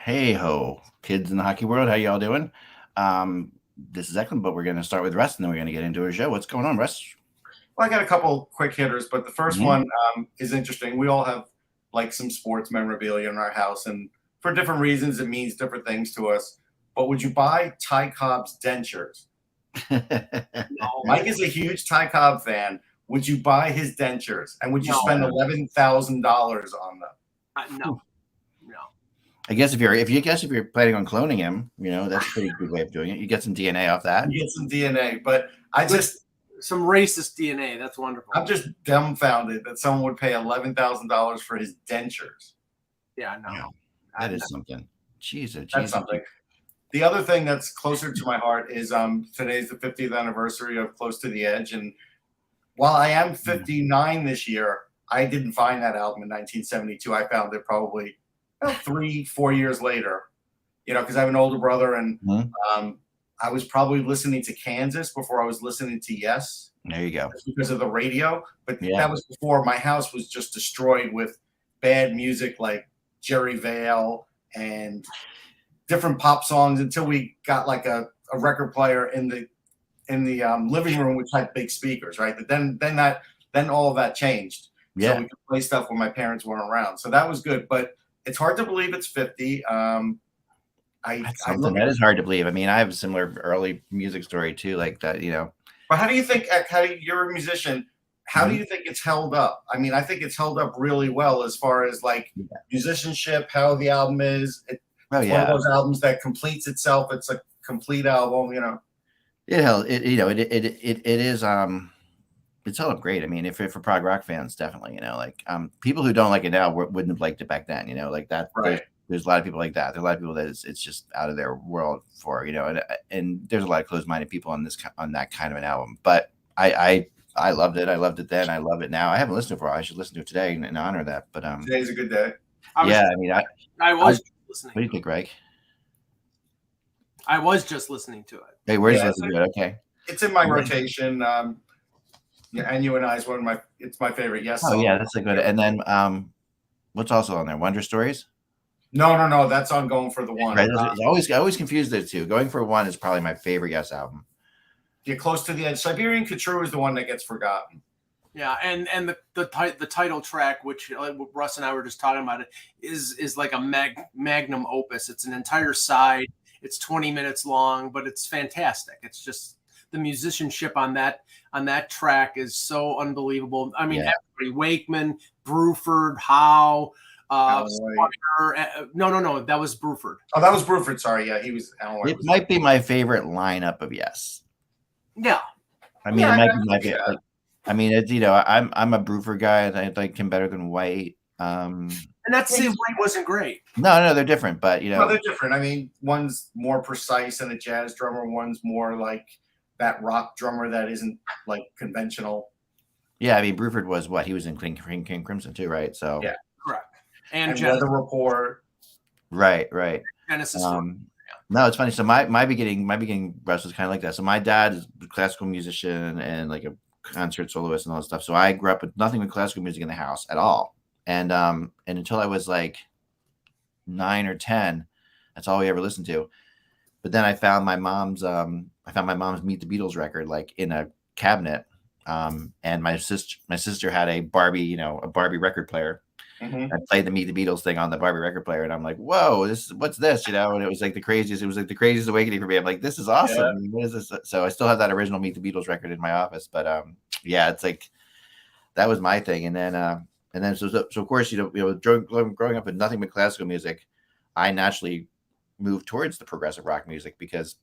Hey ho, kids in the hockey world, how y'all doing? This is Eklund, but we're going to start with Russ, and then we're going to get into our show. What's going on, Russ? Well, I got a couple quick hitters, but the first one is interesting. We all have like some sports memorabilia in our house, and for different reasons, it means different things to us. But would you buy Ty Cobb's dentures? Mike is a huge Ty Cobb fan. Would you buy his dentures, and would you spend $11,000 on them? No. I guess if you're planning on cloning him, that's a pretty good way of doing it. You get some DNA off that. You get some DNA, but some racist DNA. That's wonderful. I'm just dumbfounded that someone would pay $11,000 for his dentures. Yeah, no. That is something. Jesus. That's something. The other thing that's closer to my heart is today's the 50th anniversary of Close to the Edge, and while I am 59 this year, I didn't find that album in 1972. I found it probably 3-4 years later, because I have an older brother, and I was probably listening to Kansas before I was listening to Yes. There you go. Because of the radio. But that was before my house was just destroyed with bad music like Jerry Vale and different pop songs until we got like a record player in the living room, which had big speakers, right? But then all of that changed. Yeah. So we could play stuff when my parents weren't around. So that was good. But it's hard to believe it's 50. That is hard to believe. I mean, I have a similar early music story too, like that, But how do you think? You're a musician. How do you think it's held up? I mean, I think it's held up really well as far as like musicianship, how the album is. It's one of those albums that completes itself. It's a complete album, It is. It's held up great. I mean, if for prog rock fans, definitely, people who don't like it now wouldn't have liked it back then, like that. Right. There's a lot of people like that. There's a lot of people that it's just out of their world for, and there's a lot of closed-minded people on that kind of an album. But I loved it. I loved it then. I love it now. I haven't listened to it for a while. I should listen to it today in honor of that. But today's a good day. I was listening. What do you think, Greg? I was just listening to it. Hey, where's listening to it? Okay. It's in my rotation. And You and I is it's my favorite. Yes. Oh yeah, that's a good. And then what's also on there? Wonder Stories? No. That's on Going for the One. Right. I always confuse the two. Going for One is probably my favorite Yes album. You're Close to the Edge. Siberian Khatru is the one that gets forgotten. Yeah, and the title track, which Russ and I were just talking about, it is like a magnum opus. It's an entire side. It's 20 minutes long, but it's fantastic. It's just the musicianship on that track is so unbelievable. I mean, everybody, Wakeman, Bruford, Howe, no, that was Bruford. Oh, that was Bruford. Sorry, yeah, he was. It might be my favorite lineup of Yes. Yeah, I mean, it might be my favorite. Like, I mean, it's I'm a Bruford guy. I like him better than White. And that's White wasn't great. No, they're different, but no, they're different. I mean, one's more precise and a jazz drummer. One's more like that rock drummer that isn't like conventional. Yeah, I mean, Bruford was what? He was in King Crimson too, right? So yeah, correct. And Weather Report. Right. Genesis. No, it's funny. So my beginning Russ was kind of like that. So my dad is a classical musician and like a concert soloist and all that stuff. So I grew up with nothing but classical music in the house at all. And until I was like 9 or 10, that's all we ever listened to. But then I found my mom's Meet the Beatles record like in a cabinet. And my sister had a Barbie record player. I played the Meet the Beatles thing on the Barbie record player, and I'm like, "Whoa, what's this?" And it was like the craziest. It was like the craziest awakening for me. I'm like, "This is awesome. Yeah. What is this?" So I still have that original Meet the Beatles record in my office. But it's like that was my thing. And then so of course growing up with nothing but classical music, I naturally moved towards the progressive rock music because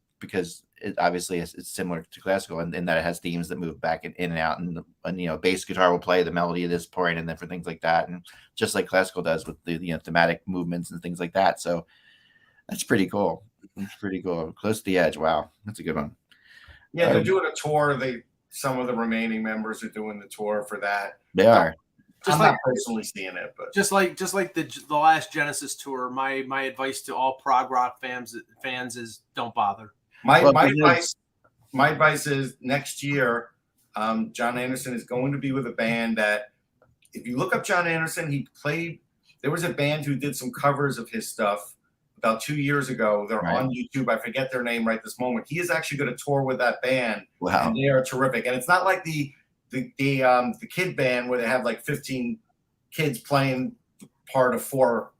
it obviously it's similar to classical in that it has themes that move back in and out, and bass guitar will play the melody at this point, and then for things like that, and just like classical does with the thematic movements and things like that. So that's pretty cool. It's pretty cool. Close to the Edge. Wow, that's a good one. Yeah, they're doing a tour. Some of the remaining members are doing the tour for that. They are. I'm not personally seeing it, but just like the last Genesis tour, my advice to all prog rock fans is don't bother. My advice is next year, John Anderson is going to be with a band that, if you look up John Anderson, there was a band who did some covers of his stuff about 2 years ago. They're Right. on YouTube. I forget their name right this moment. He is actually going to tour with that band, Wow. and they are terrific. And it's not like the kid band where they have like 15 kids playing part of four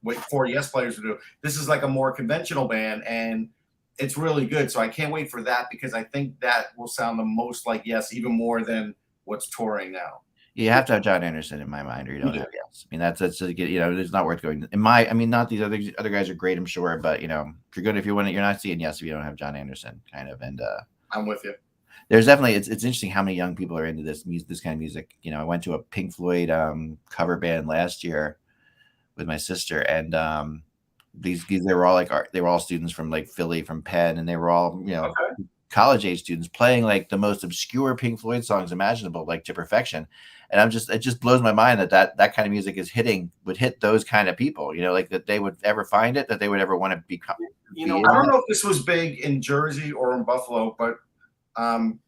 Yes players to do. This is like a more conventional band, and it's really good. So I can't wait for that, because I think that will sound the most like Yes, even more than what's touring now. You have to have John Anderson in my mind, or you don't do. have Yes. I mean, that's it's not worth going. I mean, not these other guys are great, I'm sure, but if you're you're not seeing Yes if you don't have John Anderson, kind of. And I'm with you. there's definitely it's interesting how many young people are into this kind of music. I went to a Pink Floyd cover band last year with my sister, and they were all students from like Philly, from Penn, and they were all Okay. college age students playing like the most obscure Pink Floyd songs imaginable, like to perfection. And it just blows my mind that kind of music would hit those kind of people, like that they would ever find it, that they would ever want to become. I don't know if this was big in Jersey or in Buffalo, but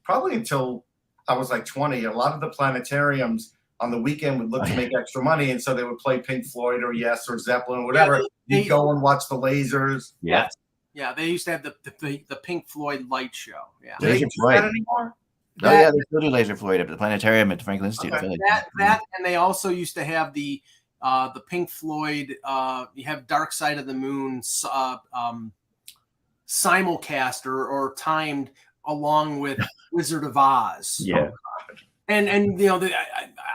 probably until I was like 20, a lot of the planetariums on the weekend would look to make extra money, and so they would play Pink Floyd or Yes or Zeppelin or whatever. You'd go and watch the lasers. Yeah. Yeah, they used to have the Pink Floyd light show. Yeah. Do they do that anymore? Oh yeah, they still do Laser Floyd at the planetarium at the Franklin Institute. Okay. That and they also used to have the Pink Floyd. You have Dark Side of the Moon simulcast or timed along with Wizard of Oz. Yeah. And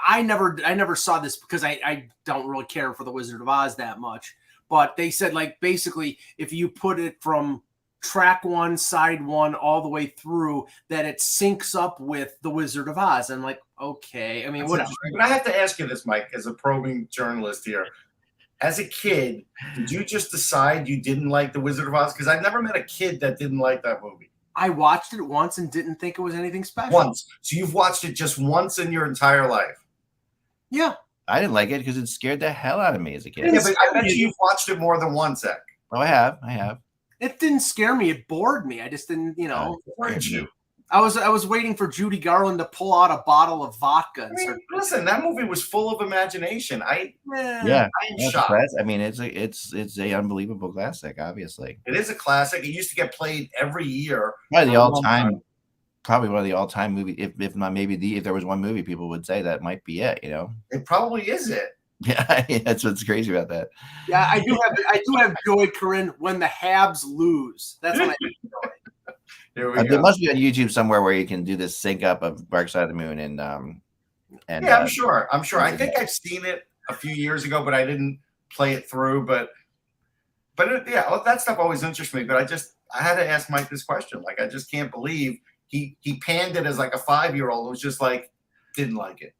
I never saw this because I don't really care for the Wizard of Oz that much. But they said, like, basically, if you put it from track 1, side 1, all the way through, that it syncs up with the Wizard of Oz. I'm like, okay. I mean, whatever. But I have to ask you this, Mike, as a probing journalist here. As a kid, did you just decide you didn't like the Wizard of Oz? Because I've never met a kid that didn't like that movie. I watched it once and didn't think it was anything special. Once. So you've watched it just once in your entire life? Yeah. I didn't like it because it scared the hell out of me as a kid. Yeah, but I bet you've watched it more than once, Zach. Oh, I have. It didn't scare me. It bored me. I just didn't, Weren't you? I was waiting for Judy Garland to pull out a bottle of vodka. And start. Listen, that movie was full of imagination. Yeah, I'm shocked. I mean, it's a unbelievable classic. Obviously, it is a classic. It used to get played every year. Probably one of the all-time movies. If not, maybe if there was one movie, people would say that might be it. It probably is it. Yeah, that's what's crazy about that. Yeah, I do have joy, Corinne, when the Habs lose. That's when I enjoy. Here we go. There must be on YouTube somewhere where you can do this sync up of Dark Side of the Moon and yeah, I'm sure. I think I've seen it a few years ago, but I didn't play it through. But that stuff always interests me. But I had to ask Mike this question. Like, I just can't believe he panned it as like a 5-year-old who was just like didn't like it.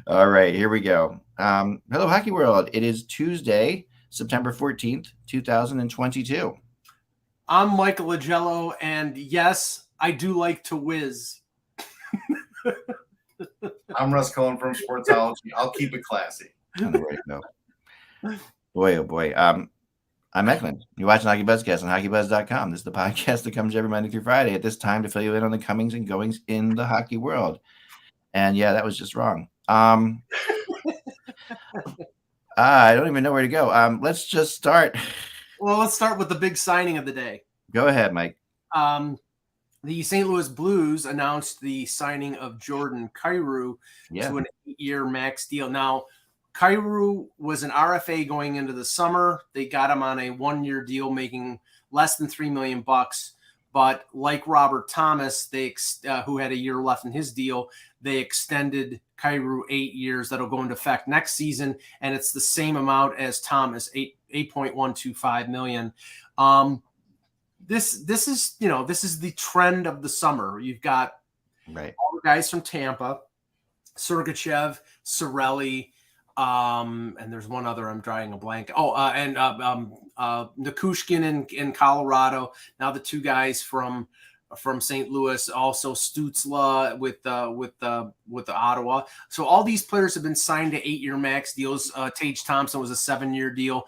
All right, here we go. Hello, Hockey World. It is Tuesday, September 14th, 2022. I'm Michael Agello, and yes, I do like to whiz. I'm Russ Cohen from Sportsology. I'll keep it classy. Boy, oh boy. I'm Eklund. You're watching HockeyBuzzcast on HockeyBuzz.com. This is the podcast that comes every Monday through Friday at this time to fill you in on the comings and goings in the hockey world. And yeah, that was just wrong. I don't even know where to go. Let's just start. Well, let's start with the big signing of the day. Go ahead, Mike. The St. Louis Blues announced the signing of Jordan Kairu to an 8-year max deal. Now, Kairu was an RFA going into the summer. They got him on a 1-year deal, making less than $3 million. But like Robert Thomas, who had a year left in his deal, they extended Kairu 8 years. That'll go into effect next season, and it's the same amount as Thomas, $8.125 million. This is the trend of the summer. You've got all the guys from Tampa, Sergachev, Cirelli, and there's one other I'm drawing a blank. And Nikushkin in Colorado. Now the two guys from St. Louis, also Stützle with the Ottawa. So all these players have been signed to 8-year max deals. Tage Thompson was a 7-year deal.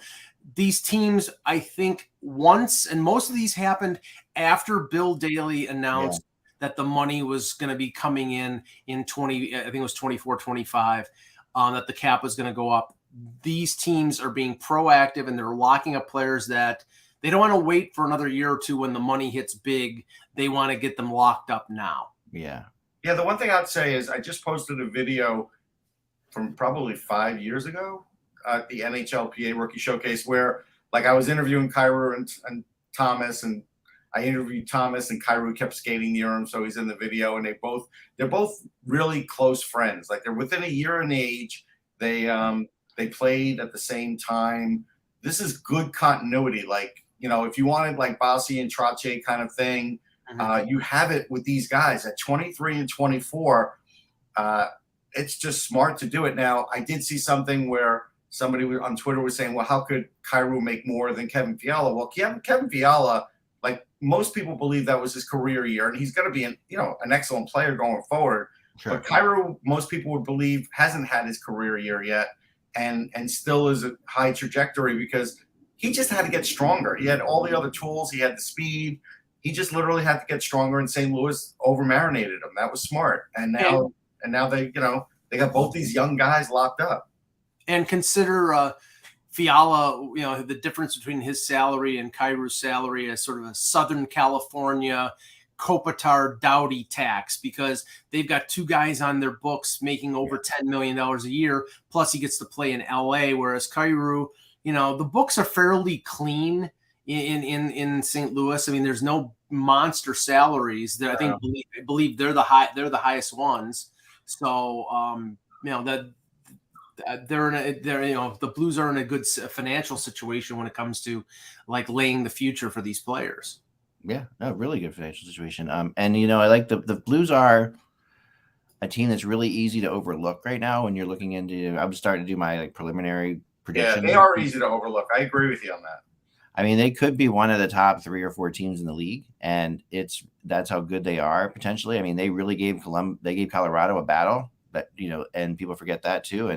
These teams, I think, once, and most of these happened after Bill Daly announced that the money was going to be coming in 24, 25, that the cap was going to go up. these teams are being proactive and they're locking up players that they don't want to wait for another year or two when the money hits big. They want to get them locked up now. Yeah. Yeah, the one thing I'd say is I just posted a video from probably 5 years ago at the NHLPA Rookie Showcase where, like, I was interviewing Kairu and Thomas, and I interviewed Thomas, and Kairu kept skating near him, so he's in the video, and they're both really close friends. Like, they're within a year in age. They played at the same time. This is good continuity. Like, you know, if you wanted like Bossy and Trache kind of thing, you have it with these guys at 23 and 24. It's just smart to do it. Now, I did see something where somebody on Twitter was saying, well, how could Kairu make more than Kevin Fiala? Well, Kevin Fiala, like, most people believe that was his career year, and he's going to be an excellent player going forward. Sure. But Kairu, most people would believe, hasn't had his career year yet, and still is a high trajectory because he just had to get stronger. He had all the other tools. He had the speed. He just literally had to get stronger, and St. Louis over-marinated him. That was smart. And now they got both these young guys locked up. And consider Fiala, the difference between his salary and Kairu's salary as sort of a Southern California Kopitar Dowdy tax, because they've got two guys on their books making over $10 million a year. Plus he gets to play in LA, whereas Kairu, the books are fairly clean in St. Louis. I mean, there's no monster salaries that I believe they're the highest ones. So, the Blues are in a good financial situation when it comes to like laying the future for these players. Yeah, no, really good financial situation. And I like the Blues are a team that's really easy to overlook right now when you're looking into. I'm starting to do my like preliminary predictions. Yeah, they are easy to overlook. I agree with you on that. I mean, they could be one of the top 3 or 4 teams in the league, and that's how good they are potentially. I mean, they really gave Colorado a battle, but and people forget that too.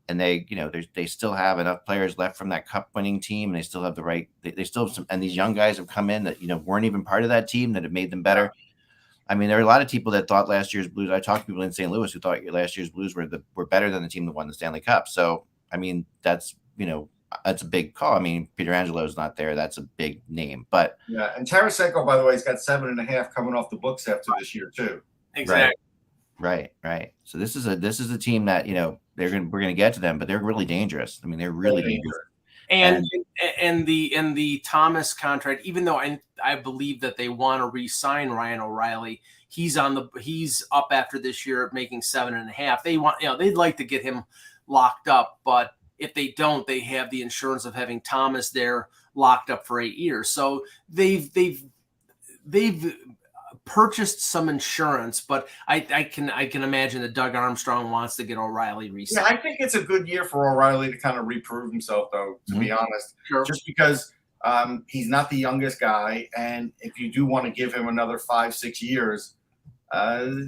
And they, they still have enough players left from that cup winning team. And they still have they still have some, and these young guys have come in that, weren't even part of that team that have made them better. I mean, there are a lot of people that thought last year's Blues. I talked to people in St. Louis who thought last year's Blues were better than the team that won the Stanley Cup. So, I mean, that's a big call. I mean, Pietrangelo not there. That's a big name, but yeah. And Tarasenko, by the way, has got 7.5 coming off the books after this year too. Exactly. Right. So this is a team that, we're going to get to them, but they're really dangerous. I mean, they're really dangerous. And the Thomas contract, even though I believe that they want to re-sign Ryan O'Reilly, he's up after this year making 7.5. They want, they'd like to get him locked up, but if they don't, they have the insurance of having Thomas there locked up for 8 years. So they've purchased some insurance, but I can imagine that Doug Armstrong wants to get O'Reilly re-signed. Yeah, I think it's a good year for O'Reilly to kind of reprove himself, though, to be honest. Sure. Just because he's not the youngest guy, and if you do want to give him another 5-6 years,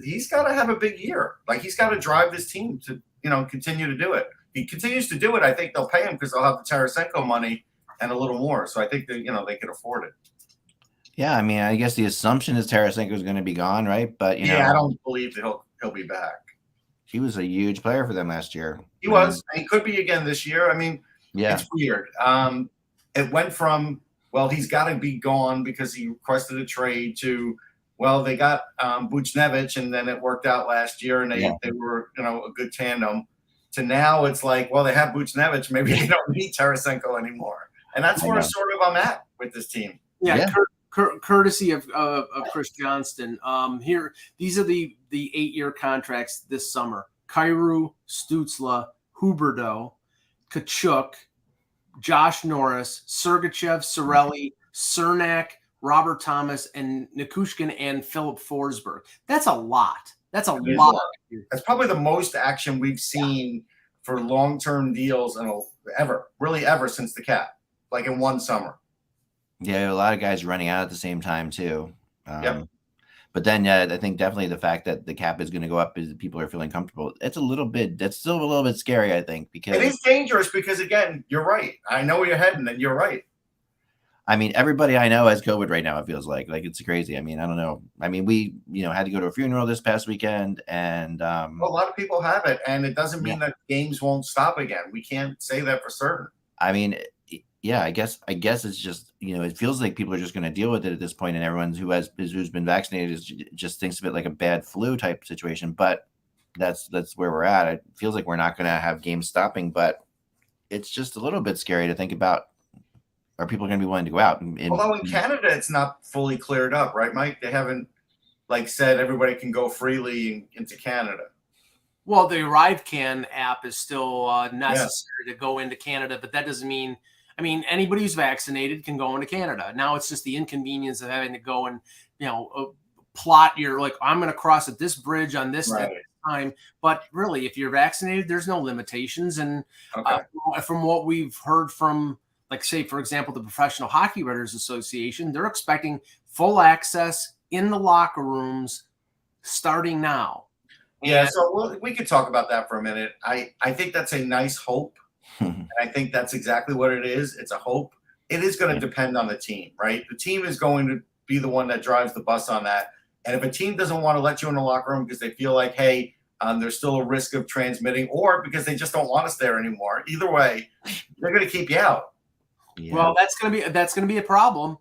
he's got to have a big year. Like, he's got to drive this team to, continue to do it. If he continues to do it, I think they'll pay him because they'll have the Tarasenko money and a little more. So I think that, they can afford it. Yeah, I mean, I guess the assumption is Tarasenko is going to be gone, right? But I don't believe that he'll be back. He was a huge player for them last year. He was. And he could be again this year. I mean, It's weird. It went from, well, he's got to be gone because he requested a trade to, well, they got Buchnevich, and then it worked out last year, and they were a good tandem. To now, it's like, well, they have Buchnevich, maybe they don't need Tarasenko anymore, and that's where sort of I'm at with this team. Yeah. Courtesy of Chris Johnston. Here, these are the 8-year contracts this summer: Kairu, Stützle, Huberdeau, Kachuk, Josh Norris, Sergachev, Cirelli, Cernak, Robert Thomas, and Nikushkin and Philip Forsberg. That's a lot. That's a lot. That's probably the most action we've seen for long-term deals ever since the cap, like in one summer. Yeah, a lot of guys running out at the same time too. But then, I think definitely the fact that the cap is going to go up is people are feeling comfortable. That's still a little bit scary, I think, because it is dangerous because, again, you're right. I know where you're heading, and you're right. I mean, everybody I know has COVID right now. It feels like it's crazy. I mean, I don't know. I mean, we had to go to a funeral this past weekend, and A lot of people have it, and it doesn't mean that games won't stop again. We can't say that for certain. I mean, yeah, I guess it's just it feels like people are just going to deal with it at this point, and everyone who's been vaccinated just thinks of it like a bad flu type situation. But that's where we're at. It feels like we're not going to have games stopping, but it's just a little bit scary to think about. Are people going to be willing to go out? Although in Canada, it's not fully cleared up, right, Mike? They haven't said everybody can go freely into Canada. Well, the ArriveCan app is still necessary to go into Canada, but that doesn't mean. I mean, anybody who's vaccinated can go into Canada. Now it's just the inconvenience of having to go and plot your I'm going to cross at this bridge on this time. But really, if you're vaccinated, there's no limitations. And from what we've heard from, say, for example, the Professional Hockey Writers Association, they're expecting full access in the locker rooms starting now. Yeah, so we could talk about that for a minute. I think that's a nice hope. And I think that's exactly what it is. It's a hope. It is going to depend on the team, right? The team is going to be the one that drives the bus on that. And if a team doesn't want to let you in the locker room because they feel like, hey, there's still a risk of transmitting, or because they just don't want us there anymore, either way, they're going to keep you out. Yeah. Well, that's gonna be a problem.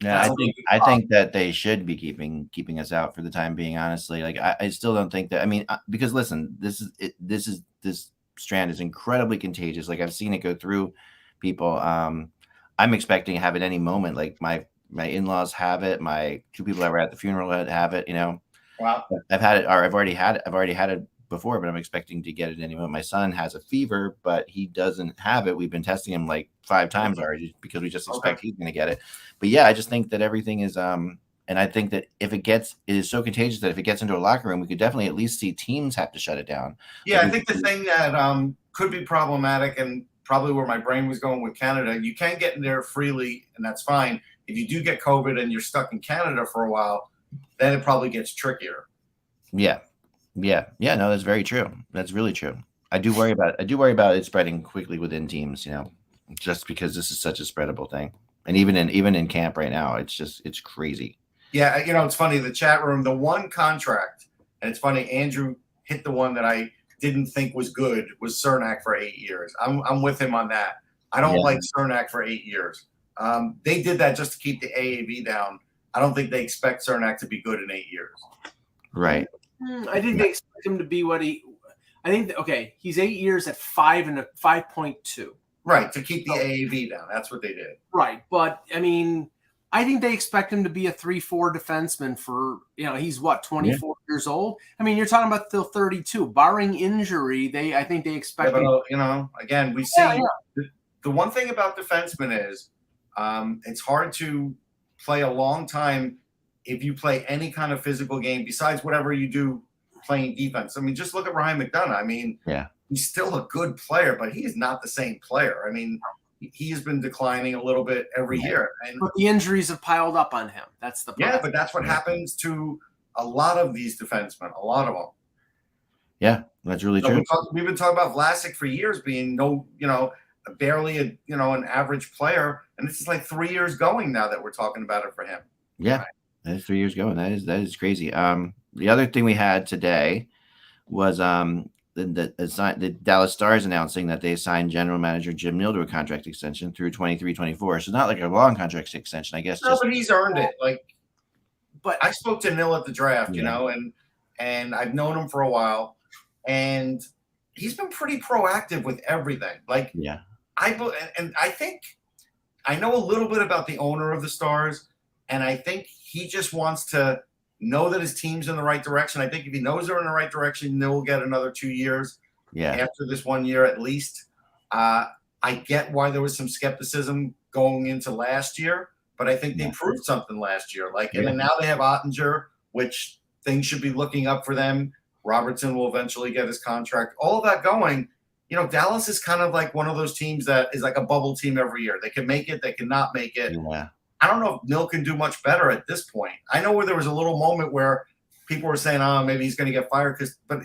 Yeah, I think that they should be keeping us out for the time being. Honestly, I still don't think that. I mean, because listen, this strand is incredibly contagious. I've seen it go through people. I'm expecting to have it any moment. My in-laws have it. My two people that were at the funeral have it. Wow. I've had it, or I've already had it before, but I'm expecting to get it anyway. My son has a fever, but he doesn't have it. We've been testing him 5 times already because we just expect he's going to get it. But yeah, I just think that everything is, and I think that it is so contagious that if it gets into a locker room, we could definitely at least see teams have to shut it down. Yeah, I think the thing that could be problematic, and probably where my brain was going with Canada, you can get in there freely, and that's fine. If you do get COVID and you're stuck in Canada for a while, then it probably gets trickier. Yeah. No, that's very true. That's really true. I do worry about it spreading quickly within teams, just because this is such a spreadable thing. And even in camp right now, it's crazy. Yeah, it's funny, the chat room, the one contract, and it's funny, Andrew hit the one that I didn't think was good, was Cernak for 8 years. I'm with him on that. I don't like Cernak for 8 years. They did that just to keep the AAV down. I don't think they expect Cernak to be good in 8 years. Right. I think they expect him to be he's 8 years at 5 and a 5.2. Right, to keep the AAV down. That's what they did. Right, but I mean, I think they expect him to be a 3-4 defenseman for, he's 24 years old. I mean, you're talking about till 32, barring injury. I think they expect. Yeah, but, again, we see the one thing about defensemen is it's hard to play a long time if you play any kind of physical game besides whatever you do playing defense. I mean, just look at Ryan McDonough. I mean, he's still a good player, but he is not the same player. I mean, he has been declining a little bit every year. But the injuries have piled up on him. That's the problem. Yeah, but that's what happens to a lot of these defensemen, a lot of them. Yeah, that's really true. We've been talking about Vlasic for years being barely an average player, and this is 3 years going now that we're talking about it for him. Yeah, that is 3 years going. That is crazy. The other thing we had today was the Dallas Stars announcing that they signed general manager Jim Nill to a contract extension through 23-24. So not a long contract extension, I guess. No, but he's earned it. But I spoke to Nill at the draft, and I've known him for a while, and he's been pretty proactive with everything. I think I know a little bit about the owner of the Stars, and I think he just wants to know that his team's in the right direction. I think if he knows they're in the right direction, Nill will get another 2 years after this 1 year at least. I get why there was some skepticism going into last year, but I think they proved something last year. And then now they have Ottinger, which things should be looking up for them. Robertson will eventually get his contract. All of that going, Dallas is kind of like one of those teams that is like a bubble team every year. They can make it, they cannot make it. Yeah. I don't know if Nill can do much better at this point. I know where there was a little moment where people were saying, "Oh, maybe he's going to get fired," but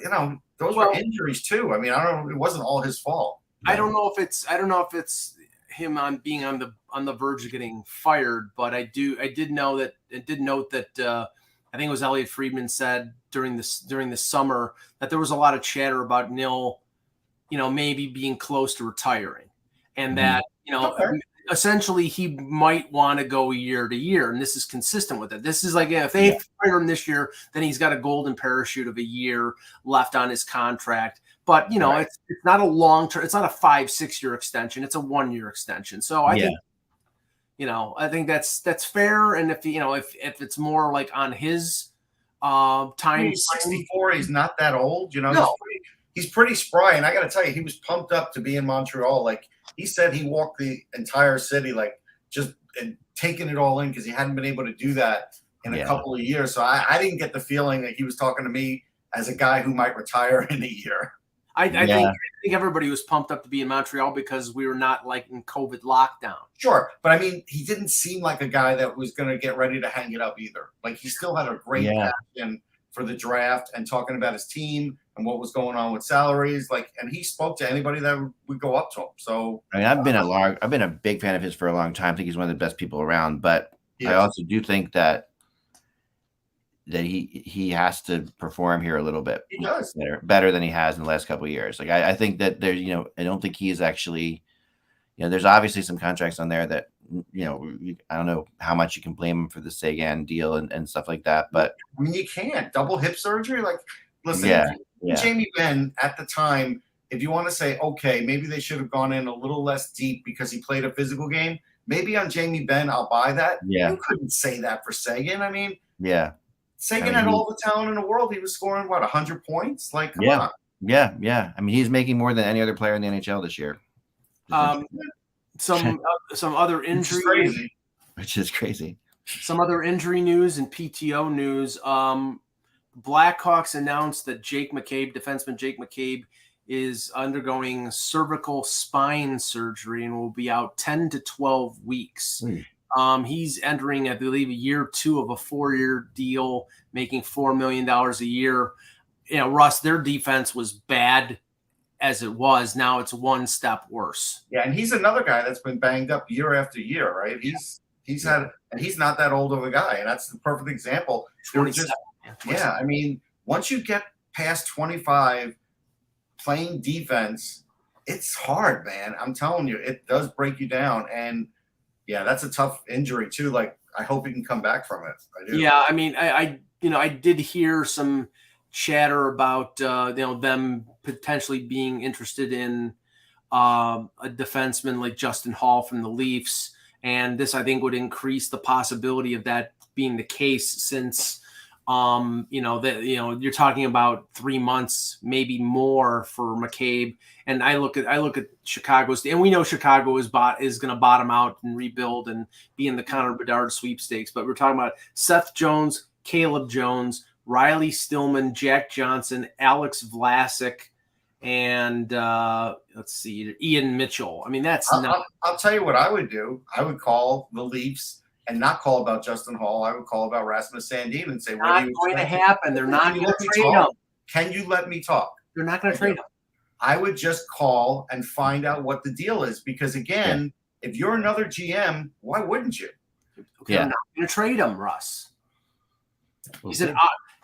those were injuries too. I mean, I don't know. It wasn't all his fault. I don't know if it's him on being on the verge of getting fired, but I did note that I think it was Elliot Friedman said during the summer that there was a lot of chatter about Nil, maybe being close to retiring, and that essentially he might want to go year to year, and this is consistent with it. This is like, if they fire him this year, then he's got a golden parachute of a year left on his contract. But it's not a long term. It's not a 5-6 year extension. It's a 1 year extension. So I think, I think that's fair. And if it's more like on his time, he's 64. He's not that old. No. He's pretty spry. And I got to tell you, he was pumped up to be in Montreal. Like he said, he walked the entire city, like just and taking it all in because he hadn't been able to do that in a couple of years. So I didn't get the feeling that he was talking to me as a guy who might retire in a year. I think everybody was pumped up to be in Montreal because we were not like in COVID lockdown. Sure. But I mean, he didn't seem like a guy that was going to get ready to hang it up either. Like he still had a great passion for the draft and talking about his team and what was going on with salaries. And he spoke to anybody that would go up to him. So I mean, I've been a big fan of his for a long time. I think he's one of the best people around, but I also do think that he has to perform here a little bit better than he has in the last couple of years. Like I think that there's, I don't think he is actually, there's obviously some contracts on there that, I don't know how much you can blame him for the Sagan deal and stuff like that. But I mean, you can't double hip surgery. Like, listen, Jamie Benn at the time, if you want to say, okay, maybe they should have gone in a little less deep because he played a physical game. Maybe on Jamie Benn, I'll buy that. Yeah. You couldn't say that for Sagan. I mean, Sagan I mean, had all the talent in the world. He was scoring 100 points. Like, come on. Yeah. I mean, he's making more than any other player in the NHL this year. Some other injury, which is crazy. Some other injury news and PTO news. Blackhawks announced that defenseman Jake McCabe, is undergoing cervical spine surgery and will be out 10 to 12 weeks. He's entering, I believe, year 2 of a 4-year deal, making $4 million a year. Russ, their defense was bad as it was. Now it's one step worse. Yeah, and he's another guy that's been banged up year after year, right? He's had, and he's not that old of a guy, and that's the perfect example. I mean, once you get past 25 playing defense, it's hard, man. I'm telling you, it does break you down. And yeah, that's a tough injury too. Like, I hope he can come back from it. I do. Yeah, I mean, I did hear some chatter about them potentially being interested in a defenseman like Justin Hall from the Leafs, and this I think would increase the possibility of that being the case since you're talking about 3 months, maybe more for McCabe. And I look at Chicago's, and we know Chicago is going to bottom out and rebuild and be in the Connor Bedard sweepstakes. But we're talking about Seth Jones, Caleb Jones, Riley Stillman, Jack Johnson, Alex Vlasic, and Ian Mitchell. I mean, I'll tell you what I would do. I would call the Leafs and not call about Justin Hall. I would call about Rasmus Sandin and say, "Not going to happen. They're not going to trade him. Can you let me talk? They're not going to trade him." I would just call and find out what the deal is, because again, if you're another GM, why wouldn't you? Okay, I'm not going to trade him, Russ. He's a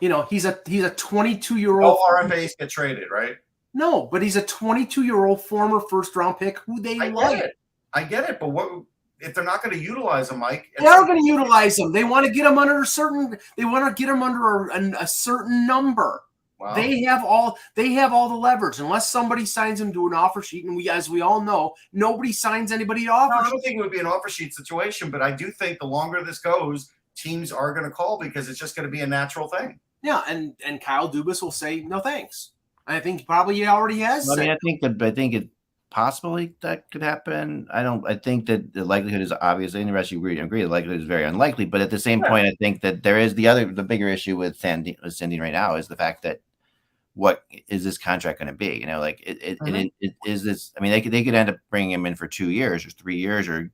22-year-old. No RFAs get traded, right? No, but he's a 22-year-old former first-round pick who they like. I get it, but what if they're not going to utilize him, Mike? They are going to utilize him. They want to get him under a certain. They want to get him under a certain number. Wow. They have all the leverage. Unless somebody signs him to an offer sheet, and as we all know, nobody signs anybody to offer. I don't think it would be an offer sheet situation, but I do think the longer this goes, teams are going to call because it's just going to be a natural thing. Yeah, and Kyle Dubas will say no thanks. I think probably he already has. I mean, I think it possibly that could happen. I think that the likelihood is obviously, and the rest of you agree, the likelihood is very unlikely. But at the same point, I think that there is the bigger issue with Sandin right now is the fact that what is this contract going to be? It is this. I mean, they could end up bringing him in for 2 years or 3 years or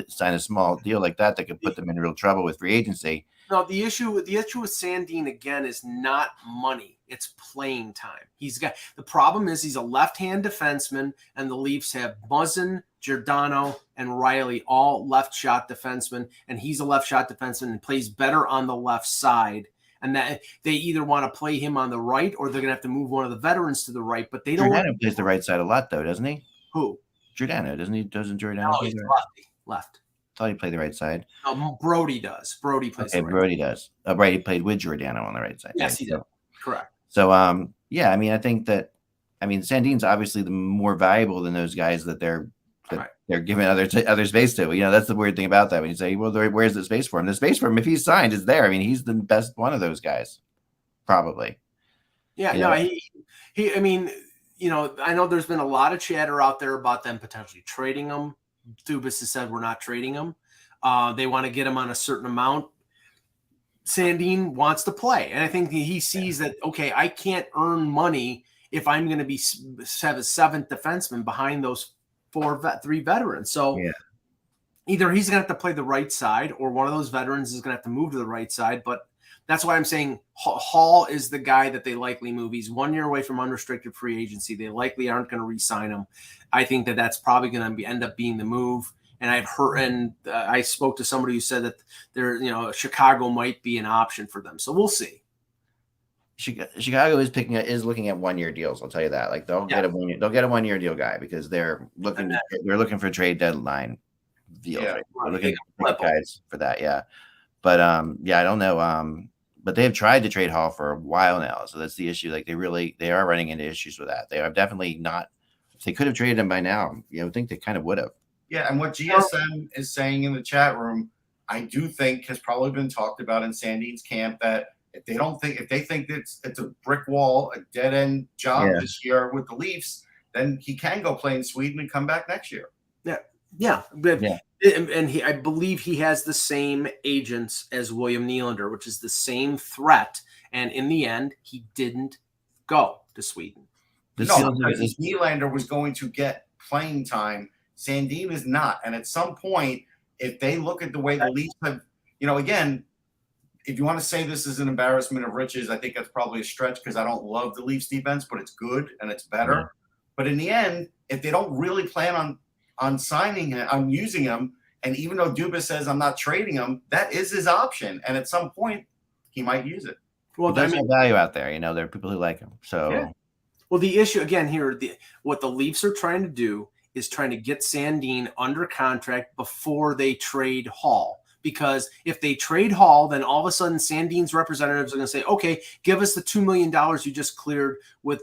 sign a small deal like that could put them in real trouble with free agency. No, the issue with Sandin again is not money. It's playing time. The problem is he's a left-hand defenseman, and the Leafs have Muzzin, Giordano, and Riley, all left shot defensemen, and he's a left shot defenseman and plays better on the left side. And that they either want to play him on the right, or they're going to have to move one of the veterans to the right. But they don't. Giordano plays the right side a lot, though, doesn't he? Who? Giordano, doesn't he? Doesn't Giordano? No, play he's the left. I thought he played the right side. Brody does. Brody plays. Okay, the right Brody does. Oh, right, he played with Giordano on the right side. Yes, he did. Correct. So, yeah, I mean, I think that, Sandin's obviously the more valuable than those guys that they're giving other space to. That's the weird thing about that. When you say, well, where's the space for him? The space for him, if he's signed, is there. He's the best one of those guys, probably. Yeah, no, he. I know there's been a lot of chatter out there about them potentially trading him. Dubas has said we're not trading him. They want to get him on a certain amount. Sandin wants to play, and I think he sees that, okay, I can't earn money if I'm going to have a seventh defenseman behind those three veterans. So either he's going to have to play the right side, or one of those veterans is going to have to move to the right side. But that's why I'm saying Hall is the guy that they likely move. He's 1 year away from unrestricted free agency. They likely aren't going to re-sign him. I think that's probably going to end up being the move. And I've heard, and I spoke to somebody who said that Chicago might be an option for them. So we'll see. Chicago is looking at 1 year deals. I'll tell you that. Like they'll get a 1 year deal guy because they're looking for trade deadline deals. Yeah. Right? They're looking for guys for that. Yeah, but I don't know. But they have tried to trade Hall for a while now, so that's the issue. Like they are running into issues with that. They are definitely not. If they could have traded him by now, I think they kind of would have. Yeah, and what GSM is saying in the chat room, I do think has probably been talked about in Sandin's camp, that if they think it's a brick wall, a dead end job this year with the Leafs, then he can go play in Sweden and come back next year. Yeah. And I believe he has the same agents as William Nylander, which is the same threat. And in the end, he didn't go to Sweden. Because Nylander was going to get playing time. Sandin is not. And at some point, if they look at the way the Leafs have, again, if you want to say this is an embarrassment of riches, I think that's probably a stretch because I don't love the Leafs defense, but it's good and it's better. Yeah. But in the end, if they don't really plan on signing him, on using him, and even though Dubas says I'm not trading him, that is his option. And at some point, he might use it. Well, there's no value out there. There are people who like him. So, yeah. Well, the issue again here, what the Leafs are trying to do is trying to get Sandin under contract before they trade Hall. Because if they trade Hall, then all of a sudden Sandin's representatives are going to say, okay, give us the $2 million you just cleared with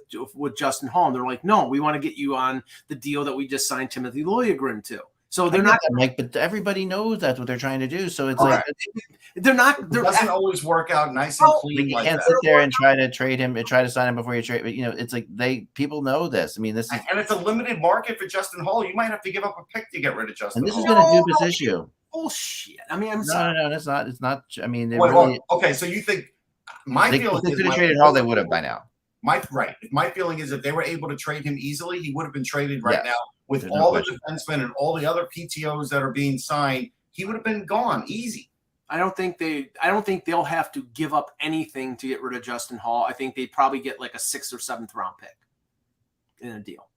Justin Hall. And they're like, no, we want to get you on the deal that we just signed Timothy Liljegren to. So they're not like, but everybody knows that's what they're trying to do. So it's it doesn't always work out nice and clean. You can't sit there and try to trade him and try to sign him before you trade. But it's like people know this. And it's a limited market for Justin Hall. You might have to give up a pick to get rid of Justin. And this Hall. is going to do this issue. Bullshit. I'm sorry. No, that's not. It's not. Okay, so you think feeling if they could have traded Hall, they would have by now. My feeling is if they were able to trade him easily, he would have been traded now. With There's all the defensemen and all the other PTOs that are being signed, he would have been gone easy. I don't think they'll have to give up anything to get rid of Justin Hall. I think they'd probably get like a 6th or 7th round pick in a deal.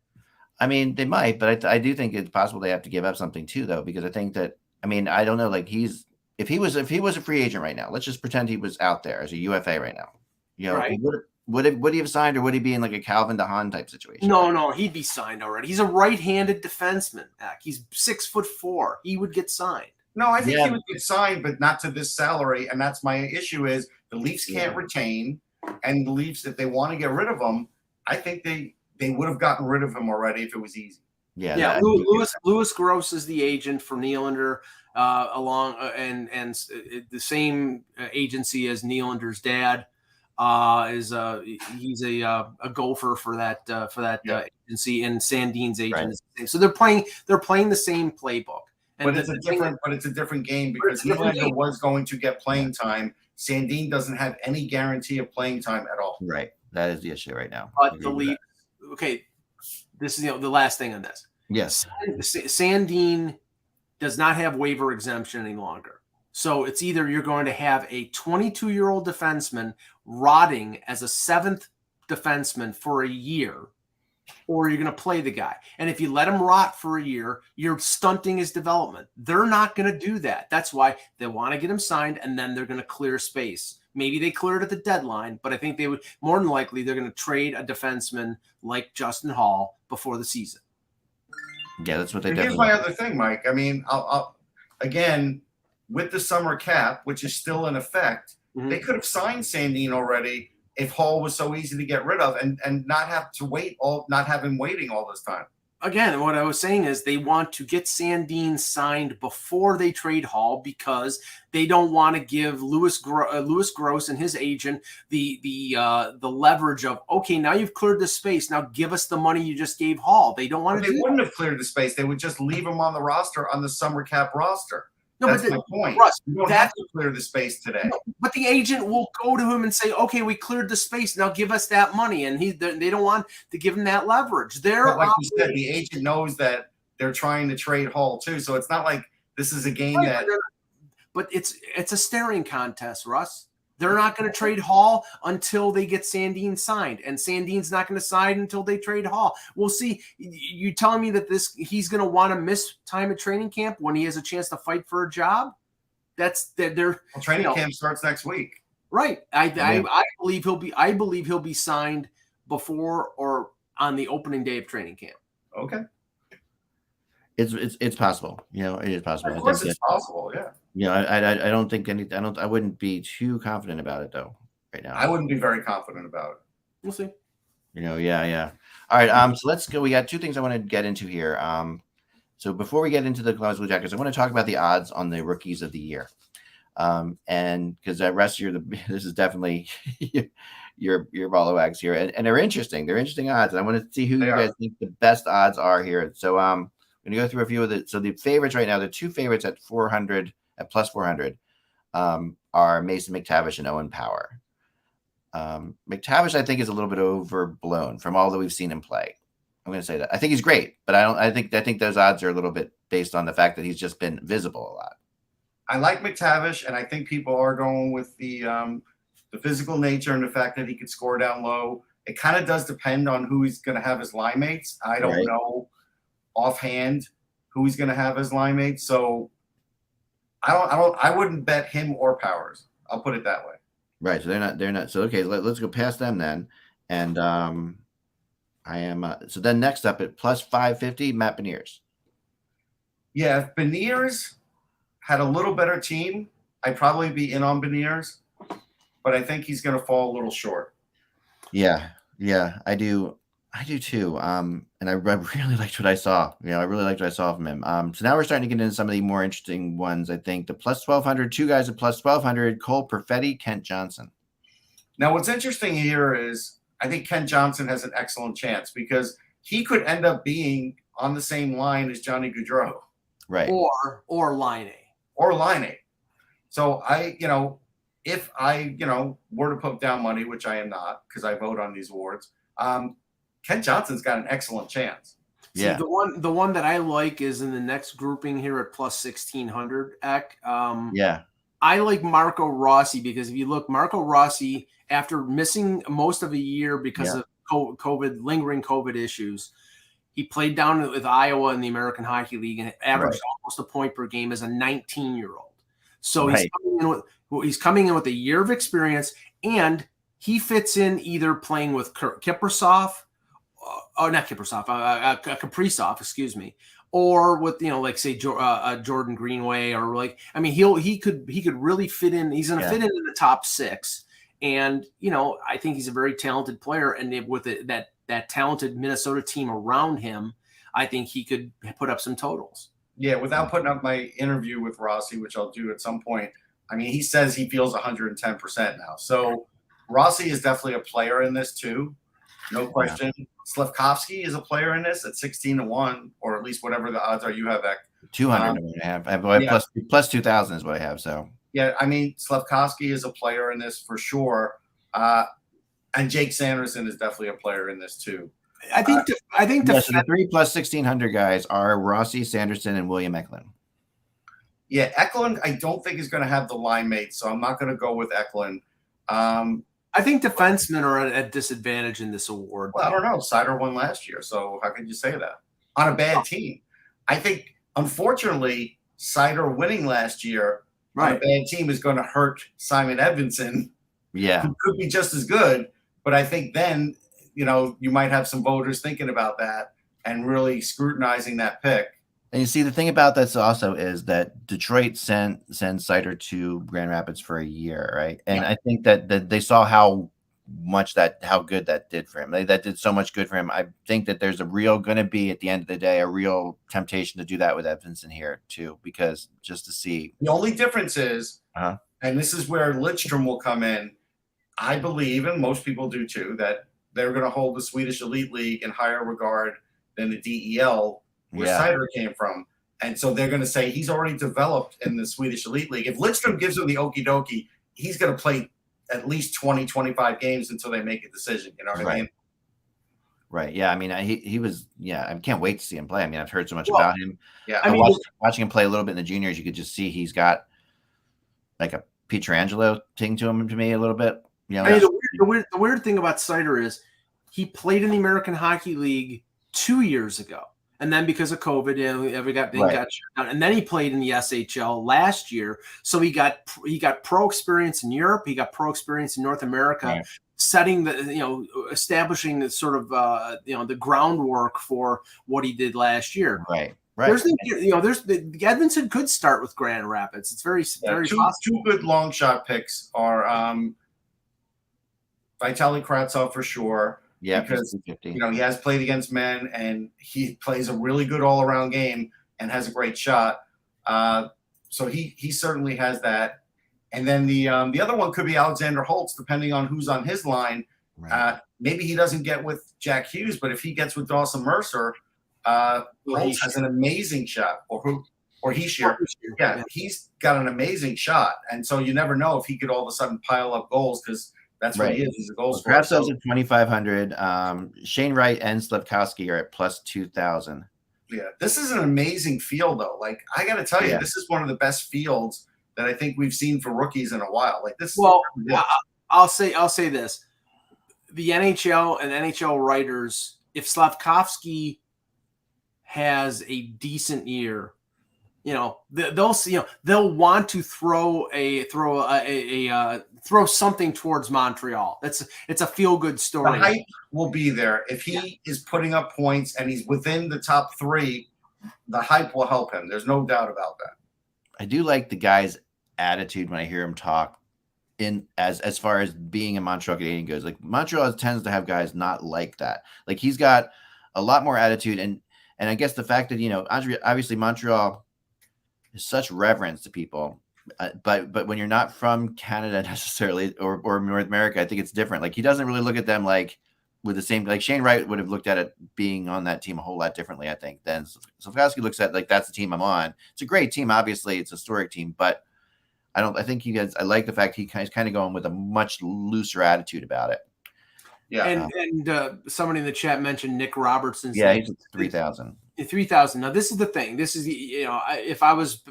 They might, but I do think it's possible they have to give up something too, though, because I think that I don't know. Like if he was a free agent right now, let's just pretend he was out there as a UFA right now. Right. Would he have signed, or would he be in like a Calvin DeHaan type situation? No, he'd be signed already. He's a right-handed defenseman. He's 6'4". He would get signed. No, I think he would get signed, but not to this salary. And that's my issue is the Leafs can't retain, and the Leafs, if they want to get rid of him, I think they would have gotten rid of him already if it was easy. Yeah. Louis Gross is the agent for Nylander, and the same agency as Nylander's dad. He's a gopher for that agency, and Sandin's agent. Right. So they're playing the same playbook. But it's a different game because Nylander was going to get playing time. Sandin doesn't have any guarantee of playing time at all. Right. That is the issue right now. But the Leafs, okay, this is the last thing on this. Yes. Sandin does not have waiver exemption any longer. So it's either you're going to have a 22-year-old defenseman rotting as a 7th defenseman for a year, or you're going to play the guy. And if you let him rot for a year, you're stunting his development. They're not going to do that. That's why they want to get him signed, and then they're going to clear space. Maybe they clear it at the deadline, but I think they would more than likely they're going to trade a defenseman like Justin Hall before the season. Yeah, that's what they. And here's my other thing, Mike. I mean, I'll again with the summer cap, which is still in effect, they could have signed Sandin already if Hall was so easy to get rid of, and not have to wait not have him waiting all this time. Again, what I was saying is they want to get Sandin signed before they trade Hall because they don't want to give Louis Gross and his agent the leverage of, okay, now you've cleared the space, now give us the money you just gave Hall. They don't want to. They wouldn't have cleared the space. They would just leave him on the roster on the summer cap roster. No, that's my point. Russ, you don't have to clear the space today. No, but the agent will go to him and say, "Okay, we cleared the space. Now give us that money." And they don't want to give him that leverage. But like you said, the agent knows that they're trying to trade Hall too. So it's not like this is a game that. But it's a staring contest, Russ. They're not going to trade Hall until they get Sandin signed, and Sandin's not going to sign until they trade Hall. We'll see. You telling me that he's going to want to miss time at training camp when he has a chance to fight for a job? Training camp starts next week, right? I believe he'll be signed before or on the opening day of training camp. Okay, it's possible. It is possible. Of course, it's possible. Yeah. I don't think I wouldn't be too confident about it though right now. I wouldn't be very confident about it. We'll see. Yeah. All right. So let's go. We got two things I want to get into here. So before we get into the Columbus Blue Jackets, I want to talk about the odds on the rookies of the year. And because that rest of this is definitely your ball of wax here, and they're interesting. They're interesting odds, and I want to see who you guys think the best odds are here. So I'm going to go through a few of the. So the favorites right now, the two favorites at 400. At plus 400 are Mason McTavish and Owen Power. McTavish, I think, is a little bit overblown from all that we've seen him play. I'm going to say that. I think he's great, but I think those odds are a little bit based on the fact that he's just been visible a lot. I like McTavish, and I think people are going with the physical nature and the fact that he could score down low. It kind of does depend on who he's going to have as line mates. I don't know offhand who he's going to have as line mates, so I wouldn't bet him or Powers. I'll put it that way. Right. So they're not. So, okay, let's go past them then. And I am. So then next up at plus 550, Matt Beniers. Yeah. If Beniers had a little better team, I'd probably be in on Beniers, but I think he's going to fall a little short. Yeah, I do too. And I really liked what I saw. I really liked what I saw from him. So now we're starting to get into some of the more interesting ones. I think the plus 1200, two guys at plus 1200, Cole Perfetti, Kent Johnson. Now, what's interesting here is I think Kent Johnson has an excellent chance because he could end up being on the same line as Johnny Gaudreau. Right. Or Line A. Or Line A. So if I were to put down money, which I am not because I vote on these awards, Kent Johnson's got an excellent chance. Yeah. See, the one that I like is in the next grouping here at plus 1600. I like Marco Rossi because if you look, Marco Rossi, after missing most of a year because of lingering COVID issues, he played down with Iowa in the American Hockey League and averaged almost a point per game as a 19-year-old. So he's coming in with a year of experience, and he fits in either playing with Kaprizov. Not Kaprizov, Kaprizov, excuse me, or with like say Jordan Greenway, or he could really fit in. He's going to fit into the top six, and I think he's a very talented player, and with that talented Minnesota team around him, I think he could put up some totals. Yeah, without putting up my interview with Rossi, which I'll do at some point. I mean, he says he feels 110% now, so Rossi is definitely a player in this too, no question. Slafkovsky is a player in this at 16-1, or at least whatever the odds are you have. 200 I have. Plus 2,000 is what I have. So yeah, I mean Slafkovsky is a player in this for sure, and Jake Sanderson is definitely a player in this too. I think the 3 plus 1,600 guys are Rossi, Sanderson, and William Eklund. Yeah, Eklund I don't think is going to have the line mates, so I'm not going to go with Eklund. I think defensemen are at a disadvantage in this award. Well, I don't know. Sider won last year, so how could you say that on a bad team? I think, unfortunately, Sider winning last year on a bad team is going to hurt Simon Edvinsson. Yeah, who could be just as good, but I think then you might have some voters thinking about that and really scrutinizing that pick. and you see the thing about this also is that Detroit sent Sider to Grand Rapids for a year, right? And I think that they saw how good that did for him. That did so much good for him. I think that there's going to be at the end of the day a real temptation to do that with Edvinsson here too, because just to see. The only difference is, and this is where Lidstrom will come in. I believe, and most people do too, that they're going to hold the Swedish Elite League in higher regard than the DEL, where Sider came from. And so they're going to say he's already developed in the Swedish Elite League. If Lidstrom gives him the okie dokie, he's going to play at least 20, 25 games until they make a decision. You know what I mean? Right. Yeah. I mean, he was, I can't wait to see him play. I mean, I've heard so much about him. Yeah. I mean, watching him play a little bit in the juniors, you could just see he's got like a Pietrangelo thing to me a little bit. I mean, the weird thing about Sider is he played in the American Hockey League 2 years ago. And then because of COVID, got shut down. And then he played in the SHL last year. So he got pro experience in Europe. He got pro experience in North America, setting establishing the sort of the groundwork for what he did last year. Right. Edvinsson could start with Grand Rapids. It's very possible. Two good long shot picks are Vitaly Kravtsov for sure. Yeah, because he has played against men and he plays a really good all around game and has a great shot. So he certainly has that. And then the other one could be Alexander Holtz, depending on who's on his line. Right. Maybe he doesn't get with Jack Hughes, but if he gets with Dawson Mercer, Holtz has an amazing shot, or Heischer. Yeah, he's got an amazing shot, and so you never know if he could all of a sudden pile up goals because that's what he is. He's a goal scorer. Kravtsov's at 2,500. Shane Wright and Slavkovsky are at plus 2,000. Yeah, this is an amazing field, though. Like I got to tell you, this is one of the best fields that I think we've seen for rookies in a while. Like this. Well, I'll say this: the NHL and NHL writers, if Slavkovsky has a decent year, they'll want to throw something towards Montreal. It's a feel good story. The hype will be there if he is putting up points and he's within the top three. The hype will help him. There's no doubt about that. I do like the guy's attitude when I hear him talk. As far as being a Montreal Canadian goes, like Montreal tends to have guys not like that. Like he's got a lot more attitude, and I guess the fact that obviously Montreal is such reverence to people, but when you're not from Canada necessarily or North America, I think it's different. Like he doesn't really look at them like with the same, like Shane Wright would have looked at it being on that team a whole lot differently, I think, than Slavkovsky looks at like that's the team I'm on. It's a great team, obviously, it's a historic team, but I think I like the fact he's kind of going with a much looser attitude about it. Yeah, and somebody in the chat mentioned Nick Robertson. Yeah, he's at 3,000. 3,000. Now this is the thing. This is if I was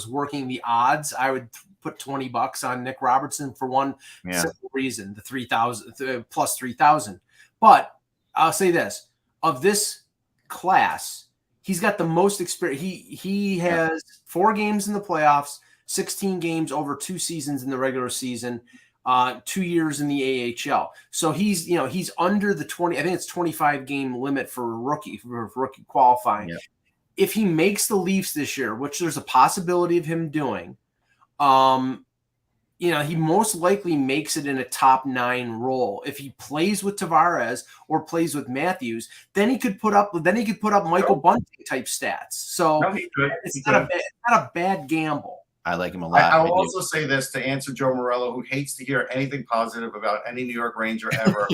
working the odds, I would put $20 on Nick Robertson for one simple reason: the 3,000 plus 3,000. But I'll say this: of this class, he's got the most experience. He has 4 games in the playoffs, 16 games over 2 seasons in the regular season. 2 years in the AHL. So he's under the 20, I think it's 25 game limit for rookie qualifying. Yeah. If he makes the Leafs this year, which there's a possibility of him doing, he most likely makes it in a top 9 role. If he plays with Tavares or plays with Matthews, then he could put up Michael Bunting type stats. So it's not a bad gamble. I like him a lot. I'll also say this to answer Joe Morello, who hates to hear anything positive about any New York Ranger ever.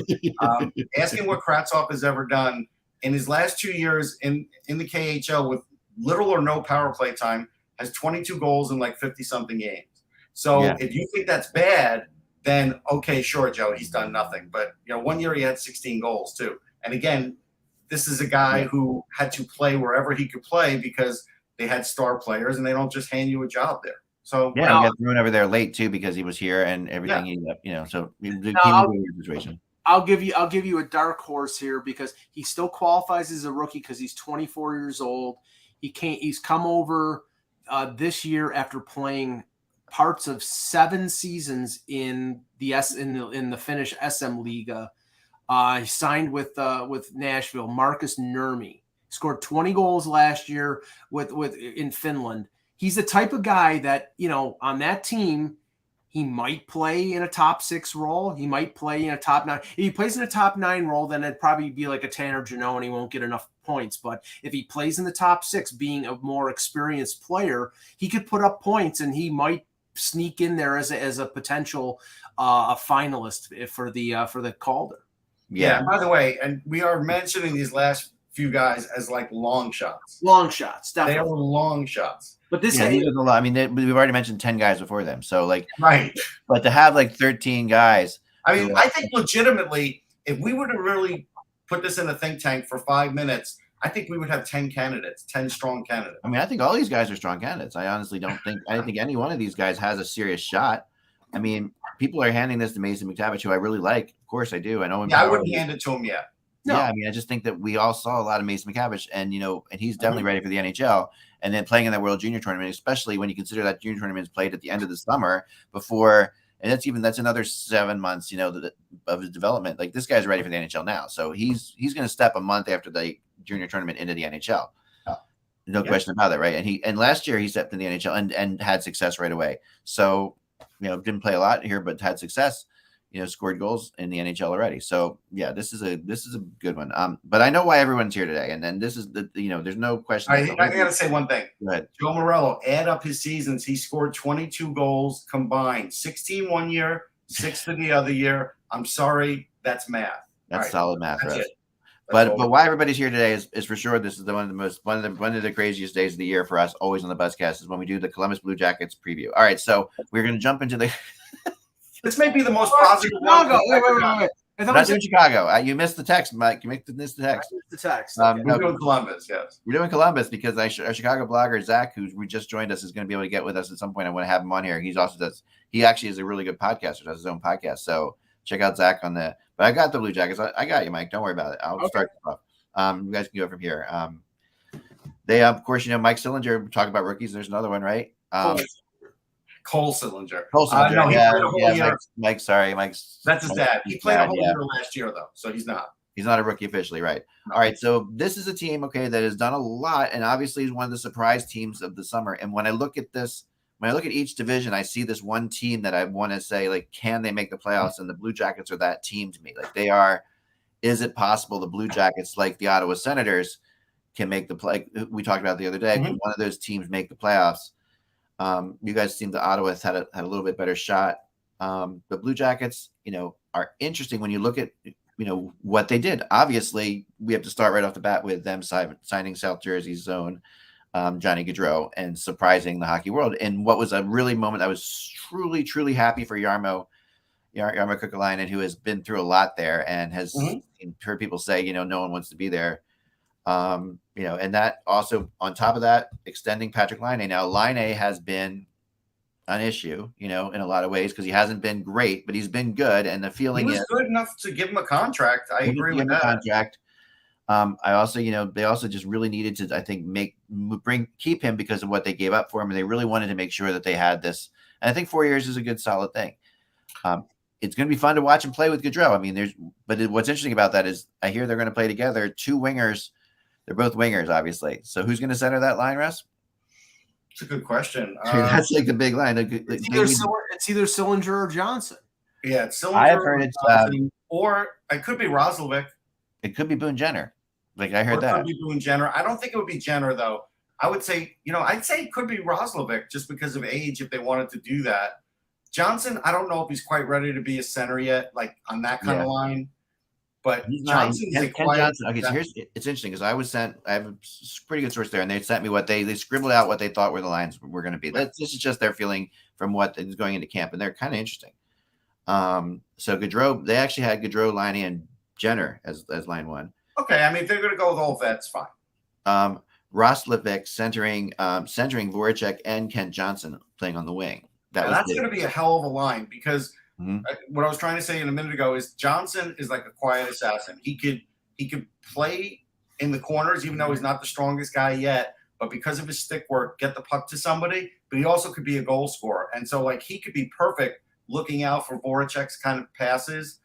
Asking what Kravtsov has ever done in his last 2 years in the KHL with little or no power play time, has 22 goals in like 50-something games. So if you think that's bad, then okay, sure, Joe, he's done nothing. But 1 year he had 16 goals too. And again, this is a guy who had to play wherever he could play because they had star players and they don't just hand you a job there. So Yeah, he got thrown over there late too because he was here and everything. So he was a weird situation. I'll give you a dark horse here because he still qualifies as a rookie because he's 24 years old. He's come over this year after playing parts of 7 seasons in the Finnish SM Liga. He signed with Nashville. Markus Nurmi scored 20 goals last year with in Finland. He's the type of guy that, on that team, he might play in a top 6 role. He might play in a top 9. If he plays in a top 9 role, then it'd probably be like a Tanner Janot and he won't get enough points. But if he plays in the top 6, being a more experienced player, he could put up points and he might sneak in there as a potential a finalist for the Calder. Yeah. By the way, and we are mentioning these last few guys as like long shots. Long shots, definitely. They are long shots. But this is a lot. I mean, we've already mentioned 10 guys before them. So right. But to have 13 guys. I mean, I think legitimately, if we were to really put this in a think tank for 5 minutes, I think we would have 10 candidates, 10 strong candidates. I mean, I think all these guys are strong candidates. I honestly don't think any one of these guys has a serious shot. I mean, people are handing this to Mason McTavish, who I really like. Of course I do. I know him. Yeah, I wouldn't hand it to him yet. No. Yeah, I mean, I just think that we all saw a lot of Mason McTavish, and and he's definitely ready for the NHL. And then playing in that World Junior Tournament, especially when you consider that Junior Tournament is played at the end of the summer before, and that's another 7 months, of his development. Like, this guy's ready for the NHL now, so he's going to step a month after the Junior Tournament into the NHL. No question about that, right? And last year he stepped in the NHL and had success right away. So didn't play a lot here, but had success. Scored goals in the NHL already. So yeah, this is a good one. But I know why everyone's here today, and then this is there's no question. I gotta say one thing. Go ahead. Joe Morello, add up his seasons. He scored 22 goals combined, 16 one year, 6 the other year. I'm sorry, that's math. That's solid math, Russ. But why everybody's here today is for sure. This is one of the craziest days of the year for us. Always on the Buzzcast is when we do the Columbus Blue Jackets preview. All right, so we're going to jump into the. This may be the most positive. Chicago. Wait. We're not doing Chicago. You missed the text, Mike. You missed the text. The text. Okay. We're doing Columbus, yes. We're doing Columbus because our Chicago blogger, Zach, who we just joined us, is going to be able to get with us at some point. I want to have him on here. He actually is a really good podcaster, does his own podcast. So check out Zach on the. But I got the Blue Jackets. I got you, Mike. Don't worry about it. I'll start off. You guys can go from here. They, of course, Mike Sillinger, talk about rookies. There's another one, right? Cole Sillinger. No, he played a whole year. Mike, sorry. Mike's. That's his dad. He played a whole year last year, though, so he's not. He's not a rookie officially, right? All right, so this is a team, that has done a lot, and obviously is one of the surprise teams of the summer. And when I look at each division, I see this one team that I want to say, can they make the playoffs? And the Blue Jackets are that team to me. They are. Is it possible the Blue Jackets, like the Ottawa Senators, can make the play? We talked about the other day. Can one of those teams make the playoffs? You guys seem the Ottawa had a little bit better shot. The Blue Jackets, are interesting when you look at, what they did. Obviously, we have to start right off the bat with them signing South Jersey's zone, Johnny Gaudreau, and surprising the hockey world. And what was a really moment, I was truly, truly happy for Jarmo Kukalainen, who has been through a lot there and has heard people say, no one wants to be there. And that also on top of that, extending Patrick Laine. Now, Laine has been an issue, in a lot of ways because he hasn't been great, but he's been good. And the feeling is good enough to give him a contract. I agree with that. Contract. I also, they also just really needed to, I think, keep him because of what they gave up for him. And they really wanted to make sure that they had this. And I think 4 years is a good, solid thing. It's going to be fun to watch him play with Gaudreau. I mean, what's interesting about that is I hear they're going to play together. 2 wingers. They're both wingers, obviously. So who's going to center that line, Russ? It's a good question. That's the big line. It's either Sillinger or Johnson. Yeah, it's Sillinger. I've heard it's or it could be Roslovic. It could be Boone Jenner. I heard that. It could be Boone Jenner. I don't think it would be Jenner though. I would say, I'd say it could be Roslovic just because of age if they wanted to do that. Johnson, I don't know if he's quite ready to be a center yet, on that kind of line. But Johnson's Johnson. Okay, so it's interesting because I have a pretty good source there, and they sent me what they scribbled out what they thought were the lines were going to be. This is just their feeling from what is going into camp, and they're kind of interesting. So Gaudreau, they actually had Gaudreau, Laine, and Jenner as line one. Okay, I mean if they're going to go with all vets, fine. Roslovic centering Voracek and Kent Johnson playing on the wing. That's going to be a hell of a line because Mhm. what I was trying to say in a minute ago is Johnson is like a quiet assassin. He could play in the corners, even though he's not the strongest guy yet. But because of his stick work, get the puck to somebody. But he also could be a goal scorer, and so like he could be perfect looking out for Voracek's kind of passes.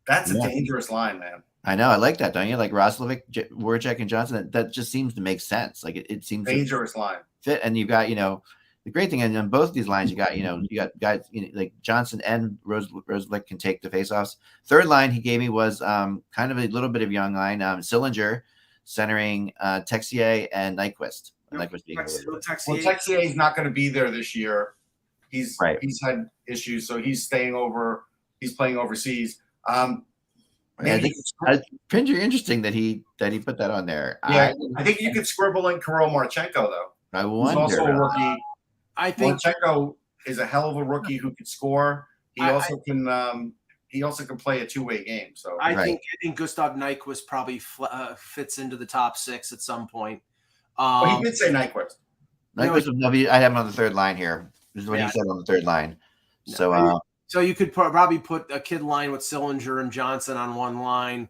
That's a dangerous line, man. I know. I like that, don't you? Like Roslovic, Voracek, and Johnson. That just seems to make sense. Like it seems dangerous line fit. And you've got the great thing on both of these lines, you got guys like Johnson and Roslovic can take the faceoffs. Third line he gave me was kind of a little bit of young line. Sillinger centering Texier and Nyquist. Texier is not going to be there this year. He's had issues, so he's staying over. He's playing overseas. I think it's pretty interesting that he put that on there. Yeah, I think you could scribble in Kirill Marchenko though. I wonder. He's also a rookie. I think Marchenko is a hell of a rookie who could score. He also can play a two-way game. So I think Gustav Nyquist probably fits into the top 6 at some point. He did say Nyquist. I have him on the third line here. This is what he said on the third line. So so you could probably put a kid line with Sillinger and Johnson on one line.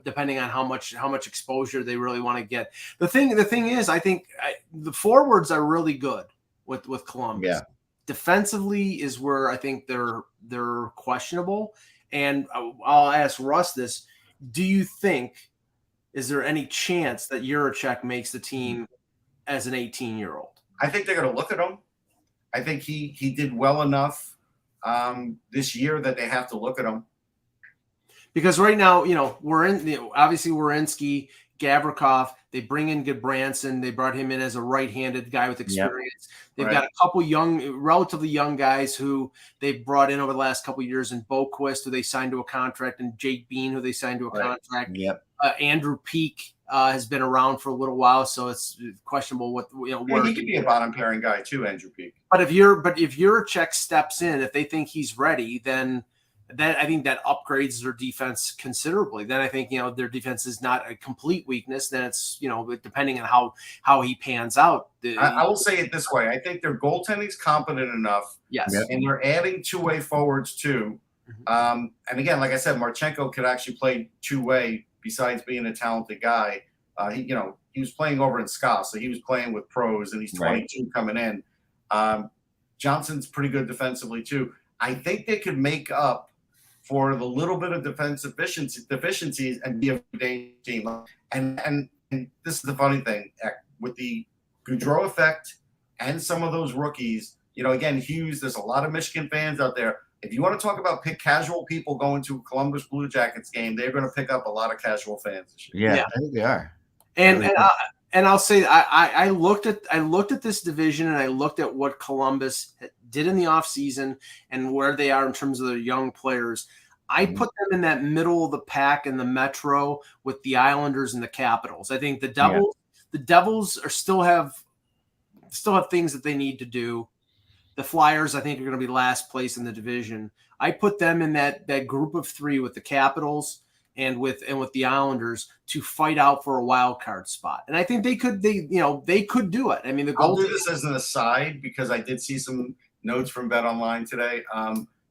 Depending on how much exposure they really want to get. The thing is, I think the forwards are really good with Columbus. Yeah. Defensively is where I think they're questionable. And I'll ask Russ this: do you think is there any chance that Juracek makes the team as an 18-year-old? I think they're going to look at him. I think he did well enough this year that they have to look at him. Because right now, we're in obviously Werenski, Gavrikov. They bring in Goodbranson. They brought him in as a right-handed guy with experience. They've got a couple relatively young guys who they've brought in over the last couple of years, and Boquist, who they signed to a contract, and Jake Bean, who they signed to a contract. Yep. Andrew Peak has been around for a little while, so it's questionable what he could be a bottom pairing guy too, Andrew Peak. But if Juracek steps in, if they think he's ready, then I think that upgrades their defense considerably. Then I think their defense is not a complete weakness. Then it's depending on how he pans out. I will say it this way: I think their goaltending is competent enough. Yes, and they're adding two-way forwards too. And again, like I said, Marchenko could actually play two-way. Besides being a talented guy, he was playing over in SCA, so he was playing with pros, and he's 22 coming in. Johnson's pretty good defensively too. I think they could make up for the little bit of defensive deficiencies and be a dangerous team. And this is the funny thing with the Gaudreau effect and some of those rookies. Again, Hughes. There's a lot of Michigan fans out there. If you want to talk about casual people going to a Columbus Blue Jackets game, they're going to pick up a lot of casual fans this year. Yeah, I think they are. And I'll say I looked at this division, and I looked at what Columbus did in the offseason and where they are in terms of their young players. I put them in that middle of the pack in the Metro with the Islanders and the Capitals. I think the Devils still have things that they need to do. The Flyers, I think, are going to be last place in the division. I put them in that group of 3 with the Capitals and with the Islanders to fight out for a wild card spot. And I think they could do it. I mean, I'll do this as an aside because I did see some notes from Bet Online today.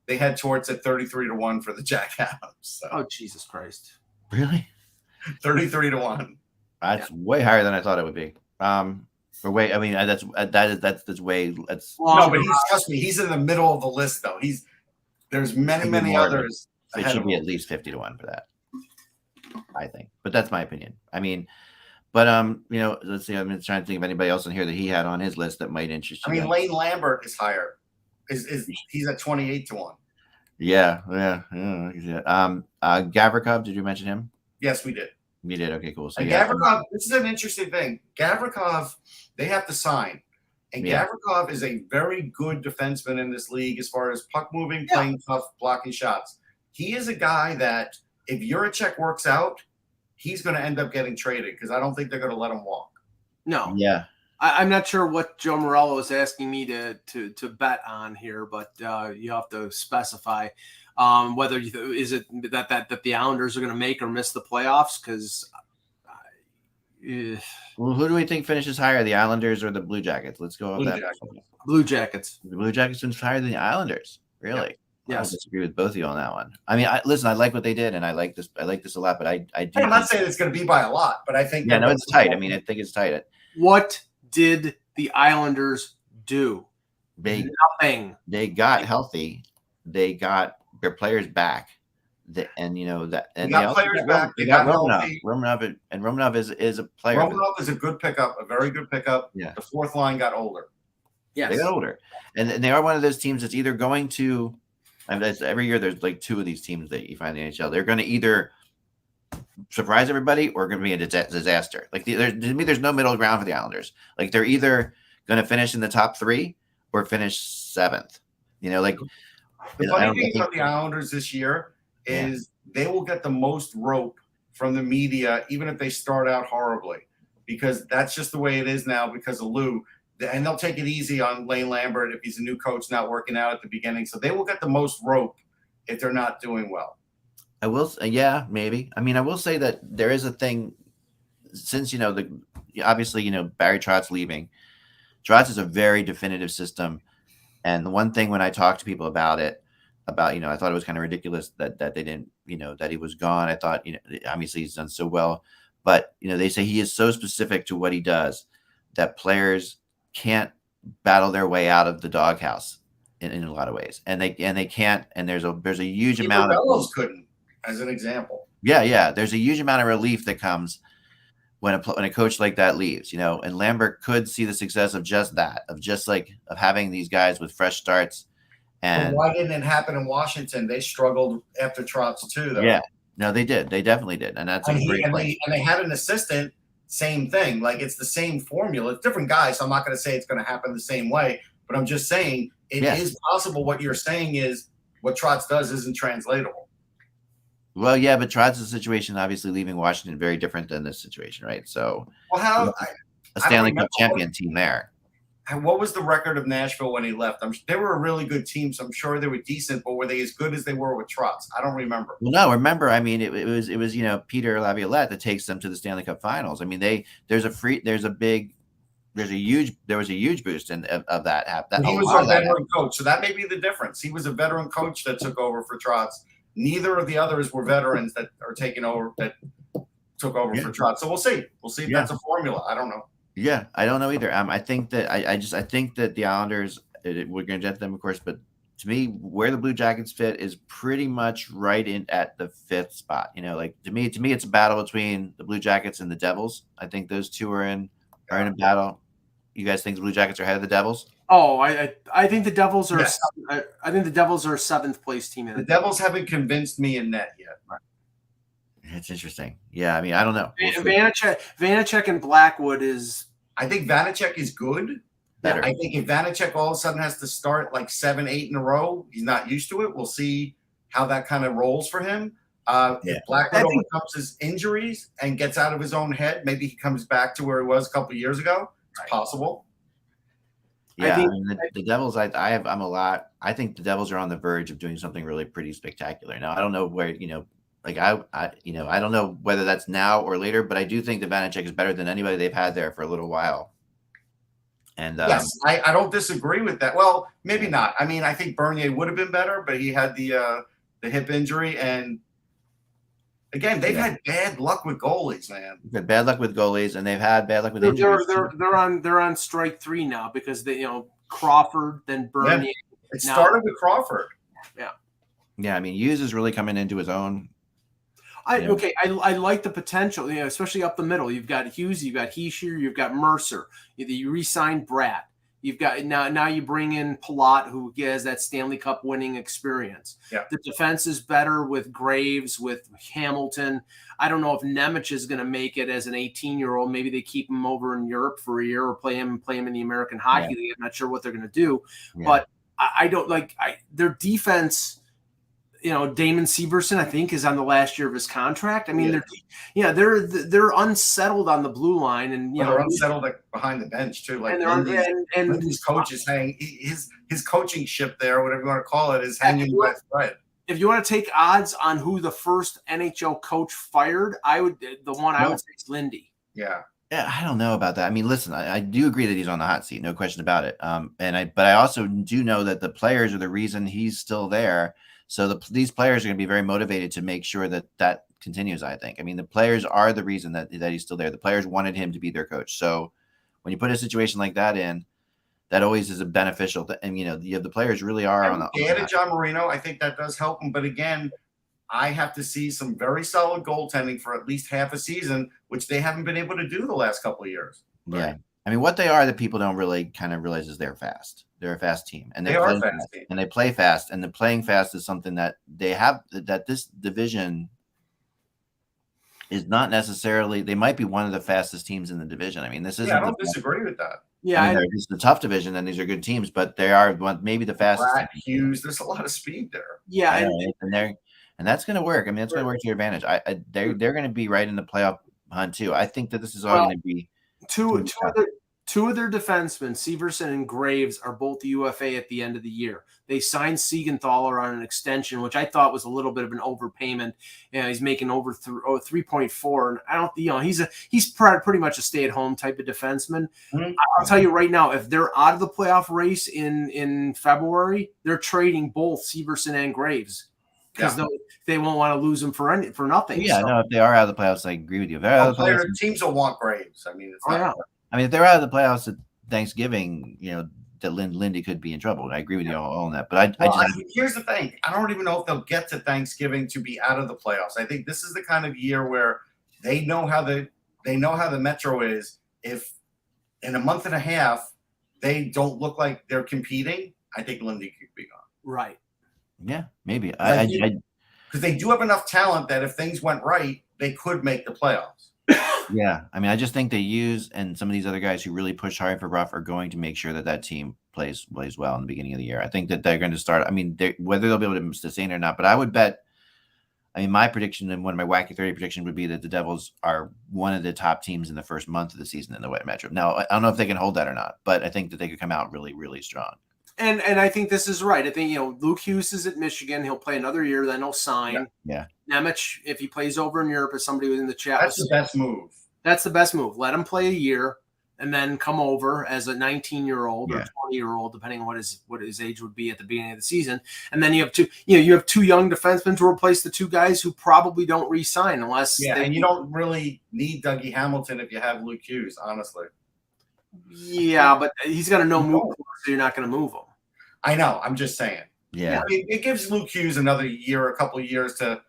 They had Torts at 33-1 for the Jack Adams. So. Oh, Jesus Christ! Really? 33-1. That's way higher than I thought it would be. That's way. That's no, but trust me, he's in the middle of the list though. There's many others. It should be at least 50-1 for that, I think. But that's my opinion. I mean, but let's see. I'm trying to think of anybody else in here that he had on his list that might interest you. I mean, Lane Lambert is higher. He's at 28-1. Yeah. Gavrikov, did you mention him? Yes, we did. We did. Okay, cool. So Gavrikov, this is an interesting thing. Gavrikov, they have to sign. And Gavrikov is a very good defenseman in this league as far as puck moving, playing tough, blocking shots. He is a guy that if Juracek works out, he's going to end up getting traded because I don't think they're going to let him walk. No. Yeah. I'm not sure what Joe Morello is asking me to bet on here, but you have to specify whether is it that the Islanders are going to make or miss the playoffs, because Well, who do we think finishes higher, the Islanders or the Blue Jackets? Let's go with that. Blue Jackets. The Blue Jackets finish higher than the Islanders. Really? Yeah. I would disagree with both of you on that one. I mean, listen, I like what they did, and I like this a lot. But I do. I'm not saying it's going to be by a lot, but I think no, it's tight. I mean, I think it's tight. What did the Islanders do? Nothing. They got healthy. They got their players back. And they got players back. They got Romanov, and Romanov is a player. Romanov is a good pickup, a very good pickup. Yeah. The fourth line got older. Yes. They got older, and they are one of those teams that's either going to. I mean, every year there's like two of these teams that you find in the NHL. They're going to either surprise everybody or going to be a disaster. Like to me, there's no middle ground for the Islanders. Like they're either going to finish in the top 3 or finish 7th. The funny thing about the Islanders this year is they will get the most rope from the media, even if they start out horribly, because that's just the way it is now because of Lou. And they'll take it easy on Lane Lambert if he's a new coach not working out at the beginning. So they will get the most rope if they're not doing well. I will. Maybe. I mean, I will say that there is a thing since, obviously, Barry Trotz leaving. Trotz is a very definitive system. And the one thing when I talk to people about it, I thought it was kind of ridiculous that they didn't, that he was gone. I thought, obviously he's done so well, but, they say he is so specific to what he does that players can't battle their way out of the doghouse in a lot of ways. And they can't, and there's a huge amount of couldn't, as an example. Yeah. There's a huge amount of relief that comes when a coach like that leaves, and Lambert could see the success of just that, of having these guys with fresh starts. And why didn't it happen in Washington? They struggled after Trotz too, though. Yeah, no, they did. They definitely did. And that's great place. And they had an assistant, same thing. Like it's the same formula. It's different guys. So I'm not going to say it's going to happen the same way, but I'm just saying it is possible. What you're saying is what Trotz does isn't translatable. Well, yeah, but Trotz's situation, obviously leaving Washington, very different than this situation, right? So, a Stanley Cup champion team there. What was the record of Nashville when he left? They were a really good team, so I'm sure they were decent. But were they as good as they were with Trotz? I don't remember. Well, no, remember. I mean, it was Peter Laviolette that takes them to the Stanley Cup Finals. I mean, there was a huge boost of that. He was a veteran coach, so that may be the difference. He was a veteran coach that took over for Trotz. Neither of the others were veterans that are taking over that took over for Trotz. So we'll see. We'll see if that's a formula. I don't know. Yeah, I don't know either. I think that I think that the Islanders, we're going to get them, of course, but to me, where the Blue Jackets fit is pretty much right in at the 5th spot. To me, it's a battle between the Blue Jackets and the Devils. I think those two are in a battle. You guys think the Blue Jackets are ahead of the Devils? Oh, I think the Devils are. Yes. I think the Devils are a 7th place team. The Devils haven't convinced me in net yet. It's interesting. Yeah, I mean, I don't know. Vanacek and Blackwood is. I think Vanacek is good. Better. I think if Vanacek all of a sudden has to start like 7, 8 in a row, he's not used to it. We'll see how that kind of rolls for him. If Blackwood overcomes his injuries and gets out of his own head, maybe he comes back to where he was a couple of years ago. It's possible. Yeah, the Devils. I think the Devils are on the verge of doing something really pretty spectacular. Now, I don't know where I don't know whether that's now or later, but I do think that Vanacek is better than anybody they've had there for a little while. And yes, I don't disagree with that. Well, maybe not. I mean, I think Bernier would have been better, but he had the hip injury, and again, they've had bad luck with goalies, man. They've had bad luck with goalies, and they've had bad luck with injuries. They're on strike 3 now because they Crawford, then Bernier. Yeah, it started with Crawford. Yeah. I mean, Hughes is really coming into his own. I like the potential, especially up the middle. You've got Hughes, you've got Heischer, you've got Mercer. You re-signed Bratt. You've got now you bring in Palat, who has that Stanley Cup winning experience. Yeah. The defense is better with Graves, with Hamilton. I don't know if Nemec is going to make it as an 18-year-old. Maybe they keep him over in Europe for a year or play him in the American Hockey League. I'm not sure what they're going to do, but I don't like their defense. Damon Severson, I think, is on the last year of his contract. I mean, they're unsettled on the blue line, and they're unsettled behind the bench too. Like Lindy's coach is hanging his coaching ship there, whatever you want to call it, is hanging by a thread. If you want to take odds on who the first NHL coach fired, I would say it's Lindy. Yeah, Yeah, I don't know about that. I mean, listen, I do agree that he's on the hot seat, no question about it. But I also do know that the players are the reason he's still there. So these players are going to be very motivated to make sure that that continues. I think. I mean, the players are the reason that he's still there. The players wanted him to be their coach. So when you put a situation like that in, that always is a beneficial. And the players really are on the. They added John Marino. I think that does help him. But again, I have to see some very solid goaltending for at least half a season, which they haven't been able to do the last couple of years. Right? Yeah. I mean, what they are that people don't really kind of realize is they're fast. They're a fast team, and they are fast, and they play fast. And the playing fast is something that they have. That this division is not necessarily. They might be one of the fastest teams in the division. I mean, this is. Yeah, I don't disagree with that. Yeah, I mean, it's a tough division, and these are good teams, but they are maybe the fastest. Hughes, there's a lot of speed there. Yeah, and that's going to work. I mean, it's going to work to your advantage. They're going to be right in the playoff hunt too. I think that this is all going to be two of their defensemen, Severson and Graves, are both UFA at the end of the year. They signed Siegenthaler on an extension, which I thought was a little bit of an overpayment. He's making over 3.4, and I don't. He's pretty much a stay-at-home type of defenseman. Mm-hmm. I'll tell you right now, if they're out of the playoff race in February, they're trading both Severson and Graves. Because they won't want to lose them for nothing. Yeah, no. If they are out of the playoffs, I agree with you. Teams will want Graves. I mean, it's not. I mean, if they're out of the playoffs at Thanksgiving, that Lindy could be in trouble. I agree with you all on that. But here's the thing: I don't even know if they'll get to Thanksgiving to be out of the playoffs. I think this is the kind of year where they know how the Metro is. If in a month and a half they don't look like they're competing, I think Lindy could be gone. Right. Yeah, maybe. Because they do have enough talent that if things went right, they could make the playoffs. Yeah, I mean, I just think they and some of these other guys who really push hard for Ruff are going to make sure that team plays well in the beginning of the year. I think that they're going to start. I mean, whether they'll be able to sustain it or not, but I would bet. I mean, my prediction and one of my wacky 30 prediction would be that the Devils are one of the top teams in the first month of the season in the West Metro. Now, I don't know if they can hold that or not, but I think that they could come out really, really strong. And I think this is right. I think, Luke Hughes is at Michigan. He'll play another year, then he'll sign. Yeah. Nemec, if he plays over in Europe, as somebody was in the chat. That's the best move. That's the best move. Let him play a year and then come over as a 19-year-old or 20-year-old, depending on what his age would be at the beginning of the season. And then you have two young defensemen to replace the two guys who probably don't re-sign unless and you don't really need Dougie Hamilton if you have Luke Hughes, honestly. Yeah, but he's got a no move, so you're not going to move him. I know. I'm just saying. Yeah. It gives Luke Hughes another year, a couple of years to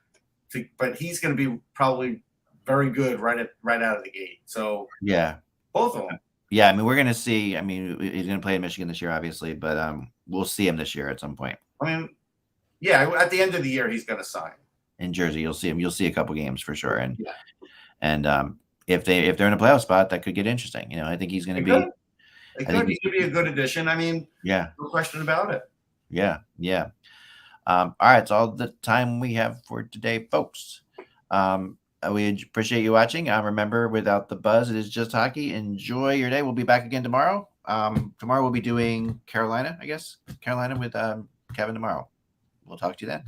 but he's going to be probably very good right out of the gate. So yeah, both of them. Yeah, I mean, we're going to see. I mean, he's going to play in Michigan this year, obviously, but we'll see him this year at some point. I mean, yeah, at the end of the year, he's going to sign in Jersey. You'll see him. You'll see a couple games for sure. And if they're in a playoff spot, that could get interesting. I think he's going to be. He could be a good addition. I mean, no question about it. Yeah. All right, it's all the time we have for today, folks. We appreciate you watching. Remember, without the buzz, it is just hockey. Enjoy your day. We'll be back again tomorrow. Tomorrow we'll be doing Carolina, I guess. Carolina with Kevin tomorrow. We'll talk to you then.